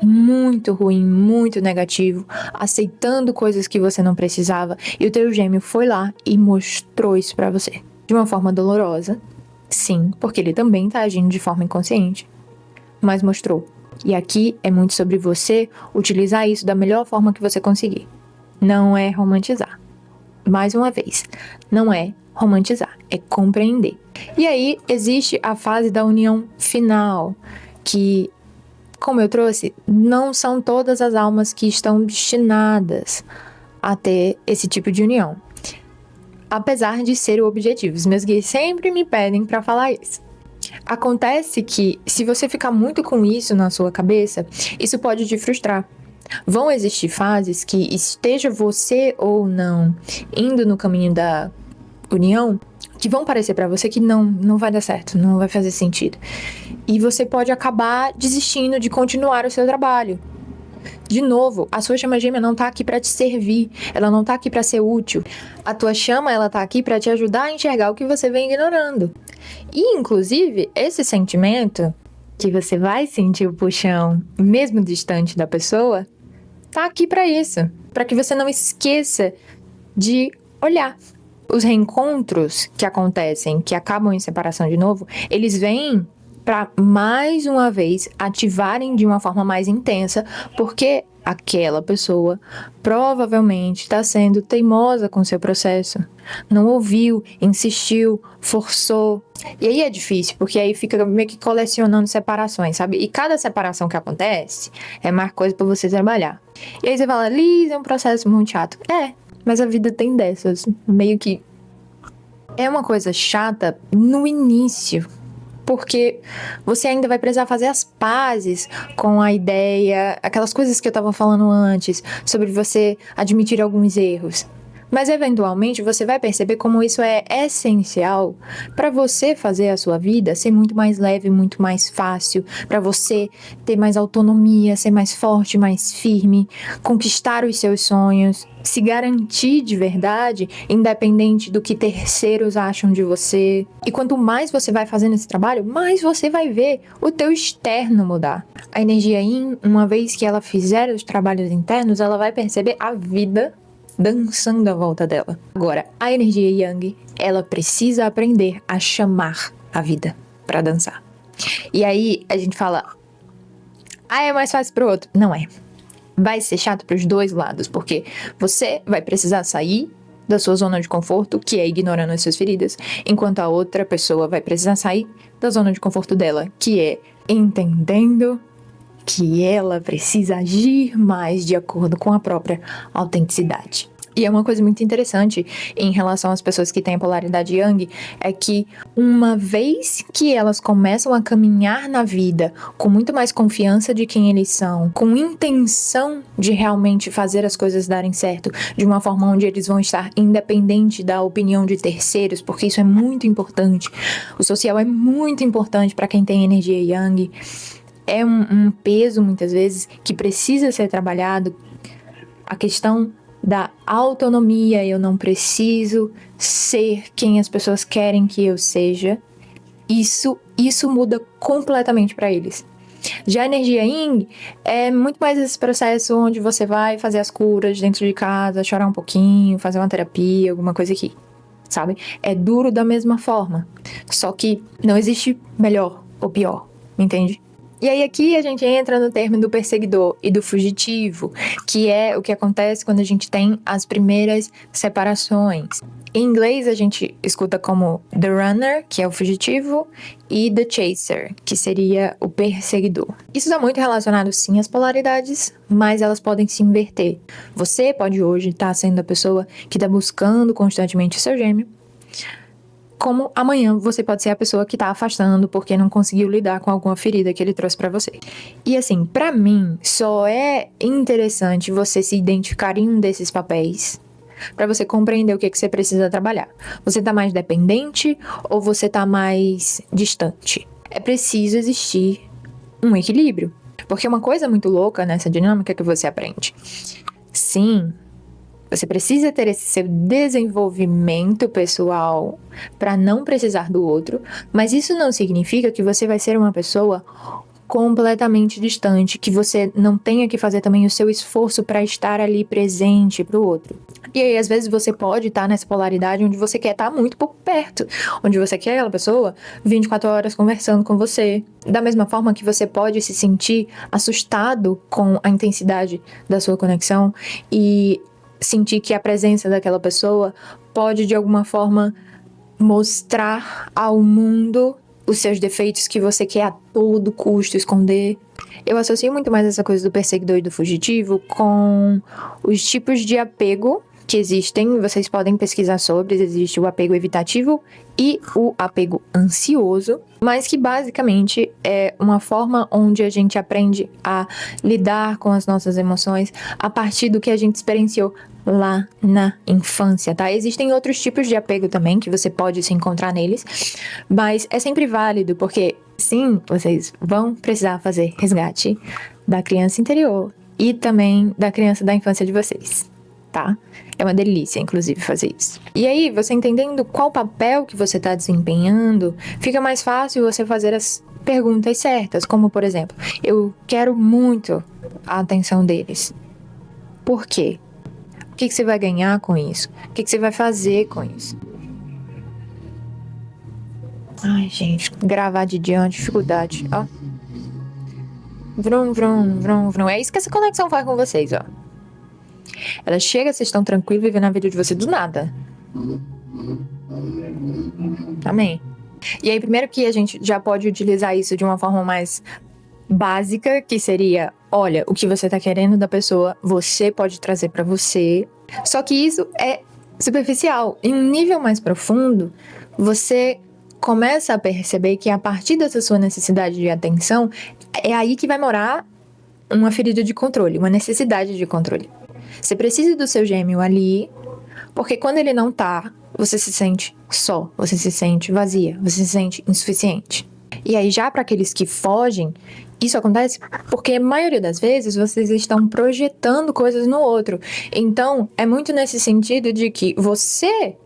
[SPEAKER 1] muito ruim, muito negativo, aceitando coisas que você não precisava, e o teu gêmeo foi lá e mostrou isso pra você. De uma forma dolorosa, sim, porque ele também tá agindo de forma inconsciente, mas mostrou. E aqui é muito sobre você utilizar isso da melhor forma que você conseguir. Não é romantizar. Mais uma vez, não é romantizar, é compreender. E aí existe a fase da união final, que, como eu trouxe, não são todas as almas que estão destinadas a ter esse tipo de união. Apesar de ser o objetivo. Os meus guias sempre me pedem para falar isso. Acontece que, se você ficar muito com isso na sua cabeça, isso pode te frustrar. Vão existir fases que, esteja você ou não indo no caminho da união, que vão parecer pra você que não vai dar certo, não vai fazer sentido. E você pode acabar desistindo de continuar o seu trabalho. De novo, a sua chama gêmea não tá aqui pra te servir, ela não tá aqui pra ser útil. A tua chama, ela tá aqui pra te ajudar a enxergar o que você vem ignorando. E, inclusive, esse sentimento, que você vai sentir o puxão, mesmo distante da pessoa, tá aqui pra isso. Pra que você não esqueça de olhar. Os reencontros que acontecem, que acabam em separação de novo, eles vêm para mais uma vez ativarem de uma forma mais intensa, porque aquela pessoa provavelmente está sendo teimosa com o seu processo. Não ouviu, insistiu, forçou. E aí é difícil, porque aí fica meio que colecionando separações, sabe? E cada separação que acontece é mais coisa para você trabalhar. E aí você fala, Liz, é um processo muito chato. É, mas a vida tem dessas. Meio que é uma coisa chata no início, porque você ainda vai precisar fazer as pazes com a ideia, aquelas coisas que eu tava falando antes, sobre você admitir alguns erros. Mas eventualmente você vai perceber como isso é essencial para você fazer a sua vida ser muito mais leve, muito mais fácil, para você ter mais autonomia, ser mais forte, mais firme, conquistar os seus sonhos, se garantir de verdade, independente do que terceiros acham de você. E quanto mais você vai fazendo esse trabalho, mais você vai ver o teu externo mudar. A energia Yin, uma vez que ela fizer os trabalhos internos, ela vai perceber a vida dançando à volta dela. Agora, a energia Yang, ela precisa aprender a chamar a vida para dançar. E aí a gente fala, é mais fácil pro outro. Não é. Vai ser chato pros dois lados, porque você vai precisar sair da sua zona de conforto, que é ignorando as suas feridas, enquanto a outra pessoa vai precisar sair da zona de conforto dela, que é entendendo que ela precisa agir mais de acordo com a própria autenticidade. E é uma coisa muito interessante em relação às pessoas que têm a polaridade Yang, é que uma vez que elas começam a caminhar na vida com muito mais confiança de quem eles são, com intenção de realmente fazer as coisas darem certo, de uma forma onde eles vão estar independente da opinião de terceiros, porque isso é muito importante. O social é muito importante para quem tem energia Yang. É um peso, muitas vezes, que precisa ser trabalhado. A questão da autonomia, eu não preciso ser quem as pessoas querem que eu seja. Isso muda completamente para eles. Já a energia Yin é muito mais esse processo onde você vai fazer as curas dentro de casa, chorar um pouquinho, fazer uma terapia, alguma coisa aqui, sabe? É duro da mesma forma, só que não existe melhor ou pior, entende? E aí aqui a gente entra no termo do perseguidor e do fugitivo, que é o que acontece quando a gente tem as primeiras separações. Em inglês a gente escuta como the runner, que é o fugitivo, e the chaser, que seria o perseguidor. Isso está muito relacionado sim às polaridades, mas elas podem se inverter. Você pode hoje estar sendo a pessoa que está buscando constantemente o seu gêmeo, como amanhã você pode ser a pessoa que tá afastando porque não conseguiu lidar com alguma ferida que ele trouxe pra você. E assim, pra mim, só é interessante você se identificar em um desses papéis pra você compreender o que você precisa trabalhar. Você tá mais dependente ou você tá mais distante? É preciso existir um equilíbrio. Porque uma coisa muito louca nessa dinâmica que você aprende. Sim, você precisa ter esse seu desenvolvimento pessoal para não precisar do outro, mas isso não significa que você vai ser uma pessoa completamente distante, que você não tenha que fazer também o seu esforço para estar ali presente pro outro. E aí, às vezes, você pode estar nessa polaridade onde você quer estar muito pouco perto, onde você quer aquela pessoa 24 horas conversando com você. Da mesma forma que você pode se sentir assustado com a intensidade da sua conexão e sentir que a presença daquela pessoa pode, de alguma forma, mostrar ao mundo os seus defeitos que você quer a todo custo esconder. Eu associo muito mais essa coisa do perseguidor e do fugitivo com os tipos de apego que existem. Vocês podem pesquisar sobre. Existe o apego evitativo e o apego ansioso, mas que basicamente é uma forma onde a gente aprende a lidar com as nossas emoções a partir do que a gente experienciou lá na infância, tá? Existem outros tipos de apego também que você pode se encontrar neles, mas é sempre válido, porque sim, vocês vão precisar fazer resgate da criança interior e também da criança da infância de vocês, tá? É uma delícia, inclusive, fazer isso. E aí, você entendendo qual papel que você está desempenhando, fica mais fácil você fazer as perguntas certas, como, por exemplo, eu quero muito a atenção deles. Por quê? O que você vai ganhar com isso? O que você vai fazer com isso? Ai, gente, gravar de dia é uma dificuldade, ó. Vrum, vrum, vrum, vrum. É isso que essa conexão faz com vocês, ó. Ela chega, vocês estão tranquilos, vivendo a vida de você do nada. Amém. E aí, primeiro que a gente já pode utilizar isso de uma forma mais básica, que seria, olha, o que você tá querendo da pessoa, você pode trazer pra você. Só que isso é superficial. Em um nível mais profundo, você começa a perceber que a partir dessa sua necessidade de atenção, é aí que vai morar uma ferida de controle, uma necessidade de controle. Você precisa do seu gêmeo ali, porque quando ele não tá, você se sente só, você se sente vazia, você se sente insuficiente. E aí, já para aqueles que fogem, isso acontece porque a maioria das vezes vocês estão projetando coisas no outro. Então, é muito nesse sentido de que você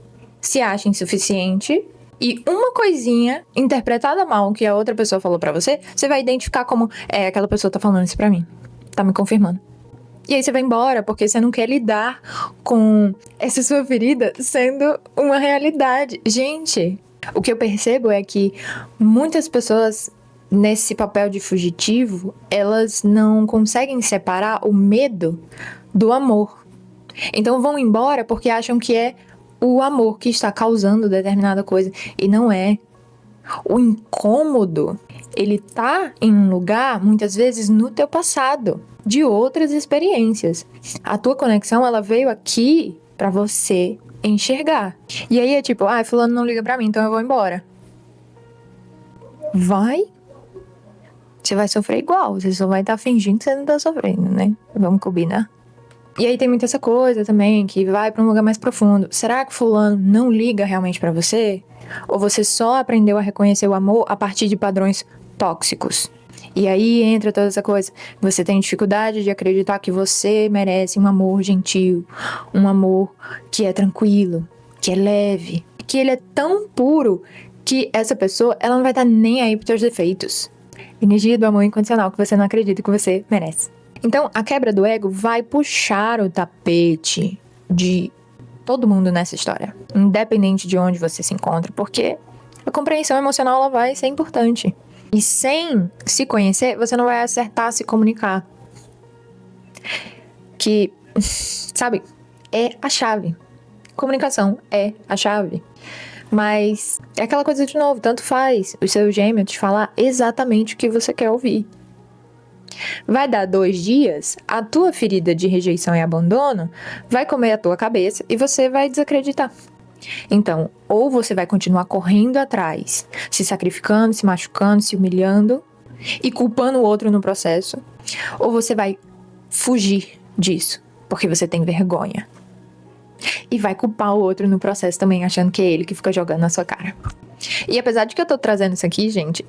[SPEAKER 1] se acha insuficiente e uma coisinha interpretada mal que a outra pessoa falou pra você, você vai identificar como, aquela pessoa tá falando isso pra mim, tá me confirmando. E aí você vai embora porque você não quer lidar com essa sua ferida sendo uma realidade. Gente, o que eu percebo é que muitas pessoas nesse papel de fugitivo, elas não conseguem separar o medo do amor. Então vão embora porque acham que é o amor que está causando determinada coisa. E não é. O incômodo, ele tá em um lugar, muitas vezes, no teu passado, de outras experiências. A tua conexão, ela veio aqui pra você enxergar. E aí é tipo, fulano não liga pra mim, então eu vou embora. Vai? Você vai sofrer igual, você só vai estar fingindo que você não tá sofrendo, né? Vamos combinar? E aí tem muita essa coisa também, que vai pra um lugar mais profundo. Será que fulano não liga realmente pra você? Ou você só aprendeu a reconhecer o amor a partir de padrões tóxicos? E aí entra toda essa coisa. Você tem dificuldade de acreditar que você merece um amor gentil, um amor que é tranquilo, que é leve, que ele é tão puro que essa pessoa, ela não vai estar nem aí pros seus defeitos. Energia do amor incondicional que você não acredita que você merece. Então, a quebra do ego vai puxar o tapete de todo mundo nessa história, independente de onde você se encontra, porque a compreensão emocional ela vai ser importante. E sem se conhecer, você não vai acertar se comunicar. Que, sabe, é a chave. Comunicação é a chave. Mas é aquela coisa de novo, tanto faz o seu gêmeo te falar exatamente o que você quer ouvir. Vai dar 2 dias, a tua ferida de rejeição e abandono vai comer a tua cabeça e você vai desacreditar. Então, ou você vai continuar correndo atrás, se sacrificando, se machucando, se humilhando e culpando o outro no processo, ou você vai fugir disso, porque você tem vergonha. E vai culpar o outro no processo também, achando que é ele que fica jogando na sua cara. E apesar de que eu tô trazendo isso aqui, gente,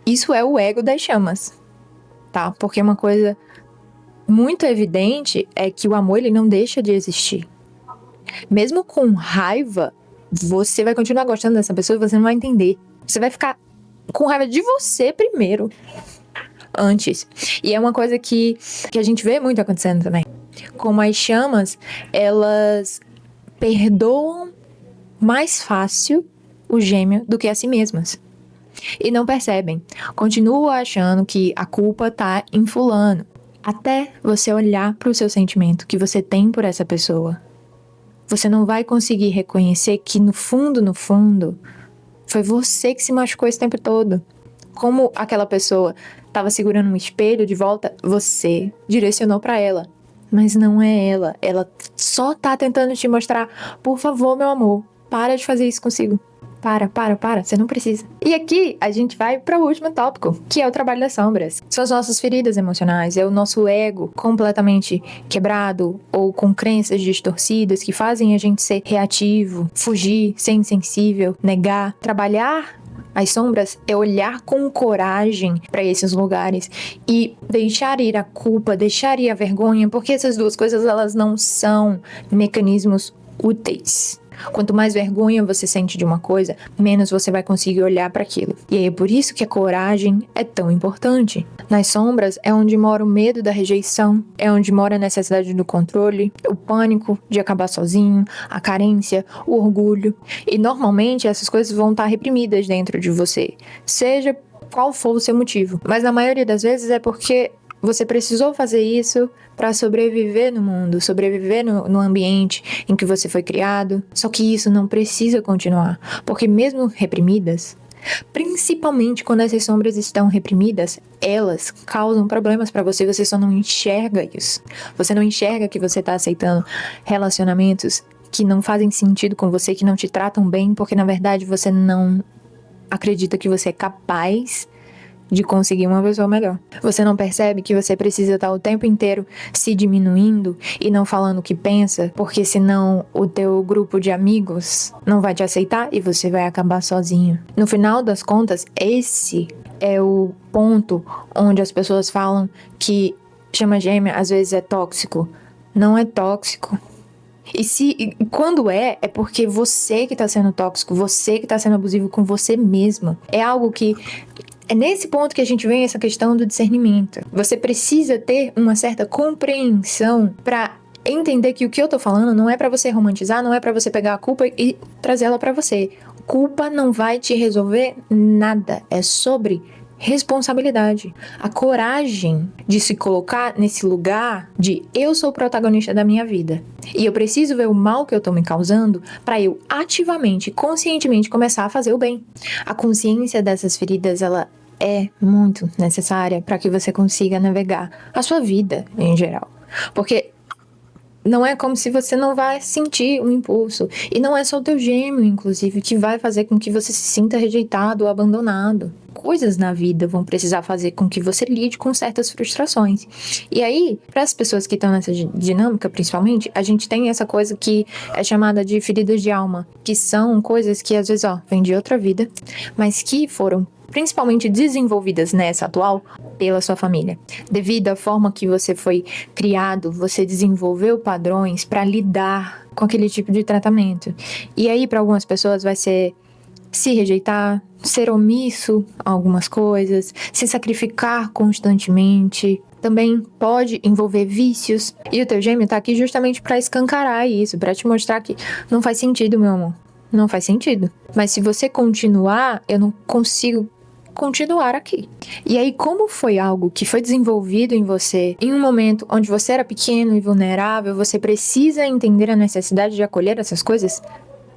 [SPEAKER 1] isso é o ego das chamas, tá? Porque uma coisa muito evidente é que o amor, ele não deixa de existir. Mesmo com raiva, você vai continuar gostando dessa pessoa e você não vai entender. Você vai ficar com raiva de você primeiro, antes. E é uma coisa que a gente vê muito acontecendo também. Como as chamas, elas perdoam mais fácil o gêmeo do que a si mesmas. E não percebem. Continuam achando que a culpa tá em fulano. Até você olhar pro seu sentimento que você tem por essa pessoa, você não vai conseguir reconhecer que no fundo, foi você que se machucou esse tempo todo. Como aquela pessoa estava segurando um espelho de volta, você direcionou pra ela. Mas não é ela. Ela só tá tentando te mostrar, por favor, meu amor, para de fazer isso consigo. Para, você não precisa. E aqui a gente vai para o último tópico, que é o trabalho das sombras. São as nossas feridas emocionais, é o nosso ego completamente quebrado ou com crenças distorcidas que fazem a gente ser reativo, fugir, ser insensível, negar. Trabalhar as sombras é olhar com coragem para esses lugares e deixar ir a culpa, deixar ir a vergonha, porque essas duas coisas elas não são mecanismos úteis. Quanto mais vergonha você sente de uma coisa, menos você vai conseguir olhar para aquilo. E aí é por isso que a coragem é tão importante. Nas sombras é onde mora o medo da rejeição, é onde mora a necessidade do controle, o pânico de acabar sozinho, a carência, o orgulho. E normalmente essas coisas vão estar reprimidas dentro de você, seja qual for o seu motivo. Mas na maioria das vezes é porque você precisou fazer isso para sobreviver no mundo, sobreviver no ambiente em que você foi criado. Só que isso não precisa continuar, porque mesmo reprimidas, principalmente quando essas sombras estão reprimidas, elas causam problemas para você, você só não enxerga isso. Você não enxerga que você tá aceitando relacionamentos que não fazem sentido com você, que não te tratam bem, porque na verdade você não acredita que você é capaz de conseguir uma pessoa melhor. Você não percebe que você precisa estar o tempo inteiro se diminuindo e não falando o que pensa, porque senão o teu grupo de amigos não vai te aceitar e você vai acabar sozinho. No final das contas, esse é o ponto onde as pessoas falam que chama gêmea às vezes é tóxico. Não é tóxico. E quando é porque você que tá sendo tóxico, você que tá sendo abusivo com você mesmo. É algo que é nesse ponto que a gente vê essa questão do discernimento. Você precisa ter uma certa compreensão pra entender que o que eu tô falando não é pra você romantizar, não é pra você pegar a culpa e trazer ela pra você. Culpa não vai te resolver nada. É sobre responsabilidade. A coragem de se colocar nesse lugar de eu sou o protagonista da minha vida. E eu preciso ver o mal que eu tô me causando pra eu ativamente, conscientemente começar a fazer o bem. A consciência dessas feridas, ela é muito necessária para que você consiga navegar a sua vida em geral. Porque não é como se você não vai sentir um impulso. E não é só o teu gêmeo, inclusive, que vai fazer com que você se sinta rejeitado ou abandonado. Coisas na vida vão precisar fazer com que você lide com certas frustrações. E aí, para as pessoas que estão nessa dinâmica, principalmente, a gente tem essa coisa que é chamada de feridas de alma, que são coisas que às vezes, vêm de outra vida, mas que foram principalmente desenvolvidas nessa atual pela sua família. Devido à forma que você foi criado, você desenvolveu padrões para lidar com aquele tipo de tratamento. E aí, para algumas pessoas, vai ser se rejeitar, ser omisso a algumas coisas, se sacrificar constantemente. Também pode envolver vícios. E o teu gêmeo tá aqui justamente para escancarar isso, para te mostrar que não faz sentido, meu amor. Não faz sentido. Mas se você continuar, eu não consigo continuar aqui. E aí, como foi algo que foi desenvolvido em você em um momento onde você era pequeno e vulnerável, você precisa entender a necessidade de acolher essas coisas,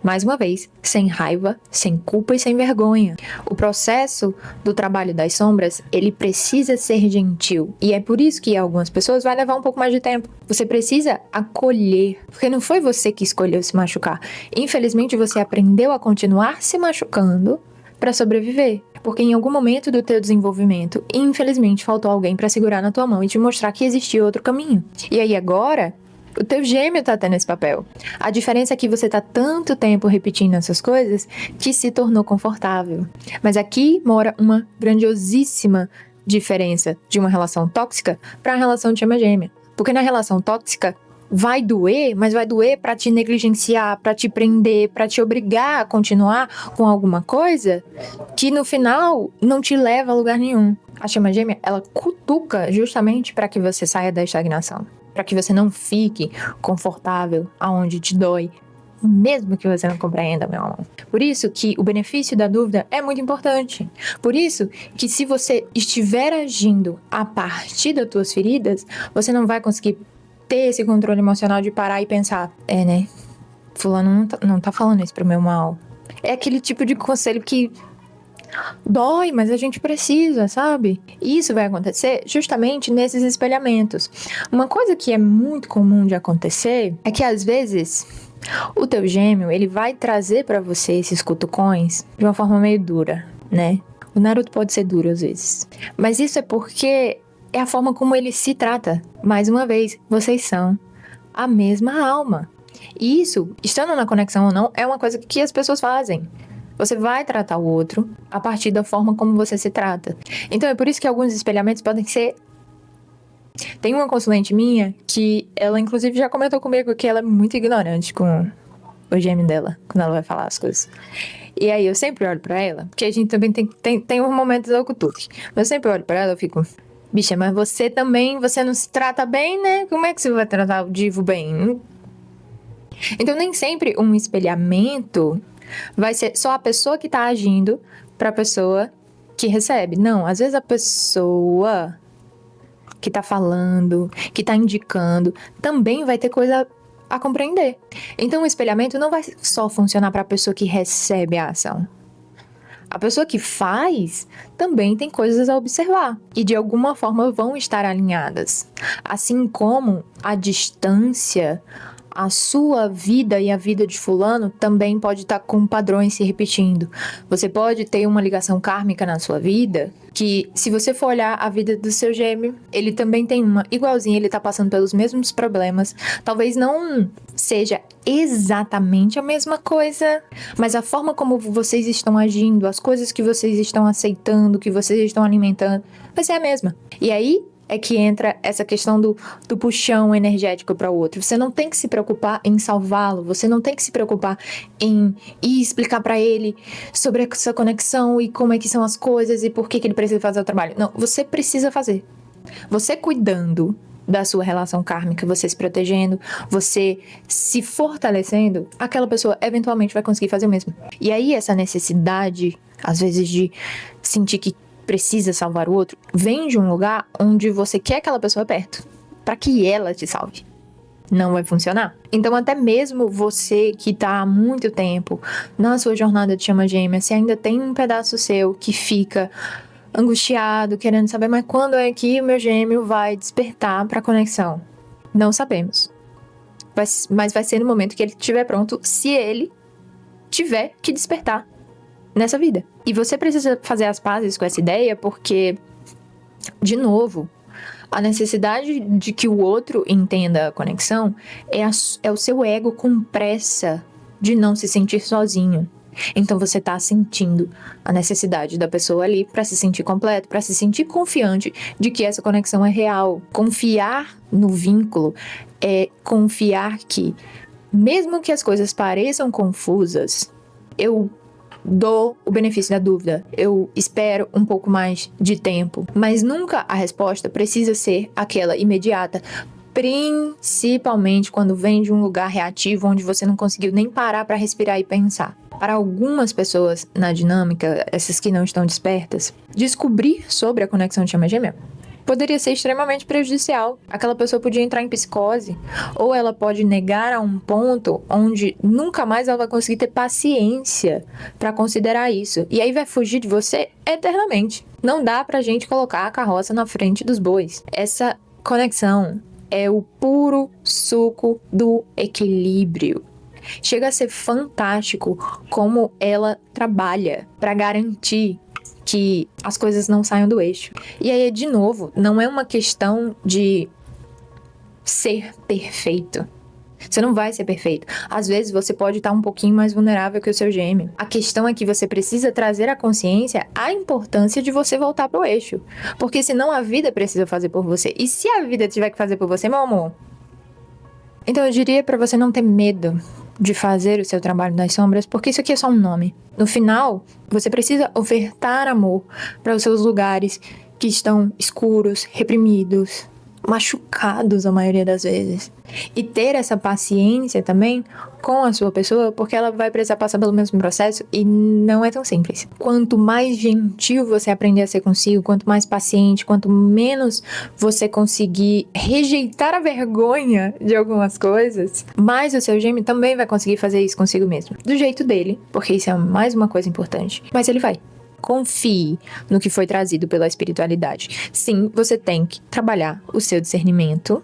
[SPEAKER 1] mais uma vez, sem raiva, sem culpa e sem vergonha. O processo do trabalho das sombras, ele precisa ser gentil. E é por isso que algumas pessoas vai levar um pouco mais de tempo. Você precisa acolher, porque não foi você que escolheu se machucar. Infelizmente, você aprendeu a continuar se machucando para sobreviver. Porque em algum momento do teu desenvolvimento, infelizmente, faltou alguém para segurar na tua mão e te mostrar que existia outro caminho. E aí agora, o teu gêmeo tá tendo esse papel. A diferença é que você tá tanto tempo repetindo essas coisas que se tornou confortável. Mas aqui mora uma grandiosíssima diferença de uma relação tóxica para a relação de chama gêmea. Porque na relação tóxica, vai doer, mas vai doer pra te negligenciar, pra te prender, pra te obrigar a continuar com alguma coisa que no final não te leva a lugar nenhum. A chama gêmea, ela cutuca justamente para que você saia da estagnação, para que você não fique confortável aonde te dói, mesmo que você não compreenda, meu amor. Por isso que o benefício da dúvida é muito importante. Por isso que se você estiver agindo a partir das tuas feridas, você não vai conseguir ter esse controle emocional de parar e pensar, né? Fulano não tá falando isso pro meu mal. É aquele tipo de conselho que dói, mas a gente precisa, sabe? E isso vai acontecer justamente nesses espelhamentos. Uma coisa que é muito comum de acontecer é que às vezes o teu gêmeo, ele vai trazer pra você esses cutucões de uma forma meio dura, né? O Naruto pode ser duro às vezes. Mas isso é porque é a forma como ele se trata. Mais uma vez, vocês são a mesma alma. E isso, estando na conexão ou não, é uma coisa que as pessoas fazem. Você vai tratar o outro a partir da forma como você se trata. Então é por isso que alguns espelhamentos podem ser... Tem uma consulente minha que ela inclusive já comentou comigo que ela é muito ignorante com o gêmeo dela, quando ela vai falar as coisas. E aí eu sempre olho pra ela, porque a gente também tem uns momentos ocultos. Eu sempre olho pra ela e fico... Bicha, mas você também, você não se trata bem, né? Como é que você vai tratar o divo bem? Então nem sempre um espelhamento vai ser só a pessoa que tá agindo pra pessoa que recebe. Não, às vezes a pessoa que tá falando, que tá indicando, também vai ter coisa a compreender. Então o espelhamento não vai só funcionar pra pessoa que recebe a ação. A pessoa que faz também tem coisas a observar e de alguma forma vão estar alinhadas. Assim como a distância, a sua vida e a vida de fulano também pode estar com padrões se repetindo. Você pode ter uma ligação kármica na sua vida que, se você for olhar a vida do seu gêmeo, ele também tem uma igualzinha, ele tá passando pelos mesmos problemas. Talvez não seja exatamente a mesma coisa, mas a forma como vocês estão agindo, as coisas que vocês estão aceitando, que vocês estão alimentando, vai ser a mesma. E aí é que entra essa questão do puxão energético para o outro. Você não tem que se preocupar em salvá-lo, você não tem que se preocupar em ir explicar para ele sobre essa conexão e como é que são as coisas e por que ele precisa fazer o trabalho. Não, você precisa fazer. Você cuidando da sua relação kármica, você se protegendo, você se fortalecendo, aquela pessoa eventualmente vai conseguir fazer o mesmo. E aí essa necessidade, às vezes, de sentir que precisa salvar o outro, vem de um lugar onde você quer aquela pessoa perto, para que ela te salve. Não vai funcionar. Então até mesmo você que tá há muito tempo na sua jornada de chama gêmea, se ainda tem um pedaço seu que fica angustiado, querendo saber, mas quando é que o meu gêmeo vai despertar para conexão? Não sabemos. Mas vai ser no momento que ele estiver pronto, se ele tiver que despertar nessa vida. E você precisa fazer as pazes com essa ideia porque, de novo, a necessidade de que o outro entenda a conexão é o seu ego com pressa de não se sentir sozinho. Então você tá sentindo a necessidade da pessoa ali para se sentir completo, para se sentir confiante de que essa conexão é real. Confiar no vínculo é confiar que, mesmo que as coisas pareçam confusas, eu dou o benefício da dúvida, eu espero um pouco mais de tempo, mas nunca a resposta precisa ser aquela imediata, principalmente quando vem de um lugar reativo onde você não conseguiu nem parar para respirar e pensar. Para algumas pessoas na dinâmica, essas que não estão despertas, descobrir sobre a conexão de chama gêmea poderia ser extremamente prejudicial. Aquela pessoa podia entrar em psicose, ou ela pode negar a um ponto onde nunca mais ela vai conseguir ter paciência para considerar isso. E aí vai fugir de você eternamente. Não dá pra gente colocar a carroça na frente dos bois. Essa conexão é o puro suco do equilíbrio. Chega a ser fantástico como ela trabalha para garantir que as coisas não saiam do eixo. E aí, de novo, não é uma questão de ser perfeito. Você não vai ser perfeito. Às vezes você pode estar um pouquinho mais vulnerável que o seu gêmeo. A questão é que você precisa trazer à consciência a importância de você voltar pro eixo. Porque senão a vida precisa fazer por você. E se a vida tiver que fazer por você, meu amor, Então eu diria pra você não ter medo de fazer o seu trabalho das sombras, porque isso aqui é só um nome. No final, você precisa ofertar amor para os seus lugares que estão escuros, reprimidos, machucados a maioria das vezes. E ter essa paciência também com a sua pessoa, porque ela vai precisar passar pelo mesmo processo e não é tão simples. Quanto mais gentil você aprender a ser consigo, quanto mais paciente, quanto menos você conseguir rejeitar a vergonha de algumas coisas, mais o seu gêmeo também vai conseguir fazer isso consigo mesmo. Do jeito dele, porque isso é mais uma coisa importante. Mas ele vai. Confie no que foi trazido pela espiritualidade. Sim, você tem que trabalhar o seu discernimento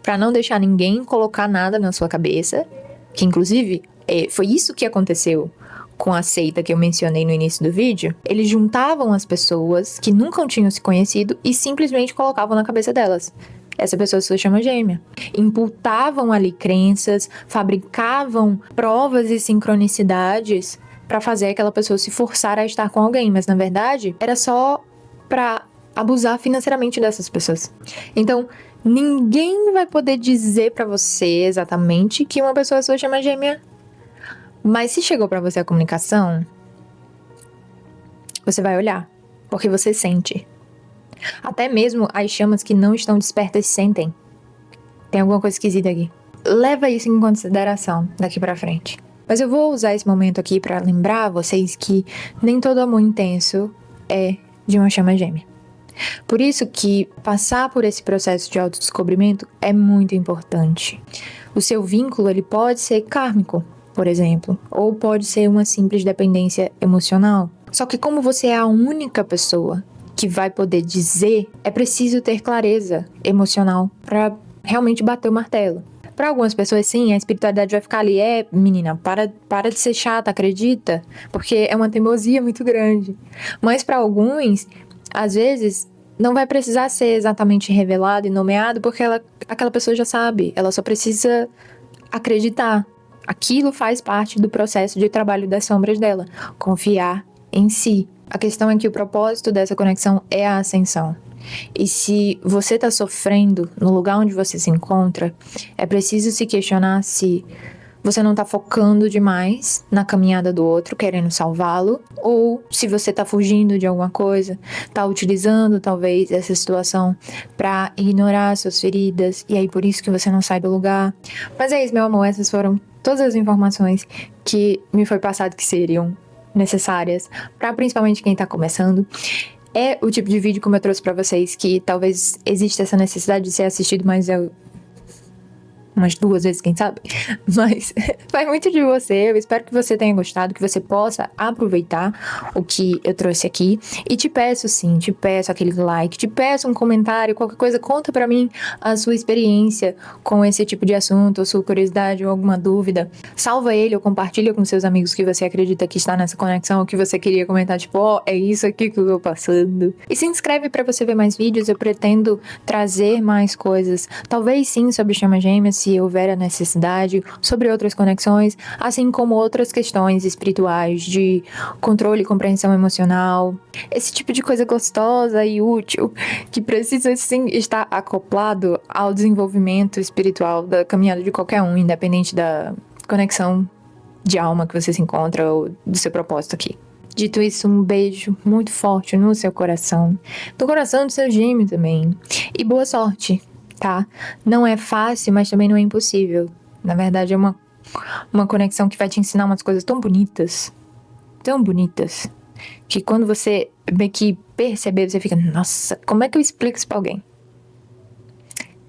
[SPEAKER 1] para não deixar ninguém colocar nada na sua cabeça, que inclusive foi isso que aconteceu com a seita que eu mencionei no início do vídeo. Eles juntavam as pessoas que nunca tinham se conhecido e simplesmente colocavam na cabeça delas: essa pessoa se chama gêmea. Imputavam ali crenças, fabricavam provas e sincronicidades para fazer aquela pessoa se forçar a estar com alguém, mas na verdade era só para abusar financeiramente dessas pessoas. Então, ninguém vai poder dizer para você exatamente que uma pessoa sua chama gêmea, mas se chegou para você a comunicação, você vai olhar, porque você sente. Até mesmo as chamas que não estão despertas sentem. Tem alguma coisa esquisita aqui. Leva isso em consideração daqui para frente. Mas eu vou usar esse momento aqui para lembrar vocês que nem todo amor intenso é de uma chama gêmea. Por isso que passar por esse processo de autodescobrimento é muito importante. O seu vínculo, ele pode ser kármico, por exemplo, ou pode ser uma simples dependência emocional. Só que como você é a única pessoa que vai poder dizer, é preciso ter clareza emocional para realmente bater o martelo. Para algumas pessoas, sim, a espiritualidade vai ficar ali. Menina, para de ser chata, acredita? Porque é uma teimosia muito grande. Mas para alguns, às vezes, não vai precisar ser exatamente revelado e nomeado, porque aquela pessoa já sabe. Ela só precisa acreditar. Aquilo faz parte do processo de trabalho das sombras dela. Confiar em si. A questão é que o propósito dessa conexão é a ascensão. E se você está sofrendo no lugar onde você se encontra, é preciso se questionar se você não está focando demais na caminhada do outro, querendo salvá-lo, ou se você está fugindo de alguma coisa, está utilizando talvez essa situação para ignorar suas feridas, e aí por isso que você não sai do lugar. Mas é isso, meu amor, essas foram todas as informações que me foi passado que seriam necessárias para principalmente quem está começando. É o tipo de vídeo, como eu trouxe pra vocês, que talvez exista essa necessidade de ser assistido mais umas 2 vezes, quem sabe? Mas vai muito de você. Eu espero que você tenha gostado, que você possa aproveitar o que eu trouxe aqui. E te peço, sim, te peço aquele like, te peço um comentário, qualquer coisa, conta pra mim a sua experiência com esse tipo de assunto, ou sua curiosidade ou alguma dúvida. Salva ele ou compartilha com seus amigos que você acredita que está nessa conexão, ou que você queria comentar, tipo, é isso aqui que eu tô passando. E se inscreve pra você ver mais vídeos. Eu pretendo trazer mais coisas, talvez sim sobre chamas gêmeas, se houver a necessidade, sobre outras conexões, assim como outras questões espirituais de controle e compreensão emocional, esse tipo de coisa gostosa e útil que precisa sim estar acoplado ao desenvolvimento espiritual da caminhada de qualquer um, independente da conexão de alma que você se encontra ou do seu propósito aqui. Dito isso, um beijo muito forte no seu coração, do coração do seu gêmeo também, e boa sorte, tá? Não é fácil, mas também não é impossível. Na verdade, é uma conexão que vai te ensinar umas coisas tão bonitas, que quando você meio que perceber, você fica, nossa, como é que eu explico isso pra alguém?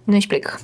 [SPEAKER 1] Não explico.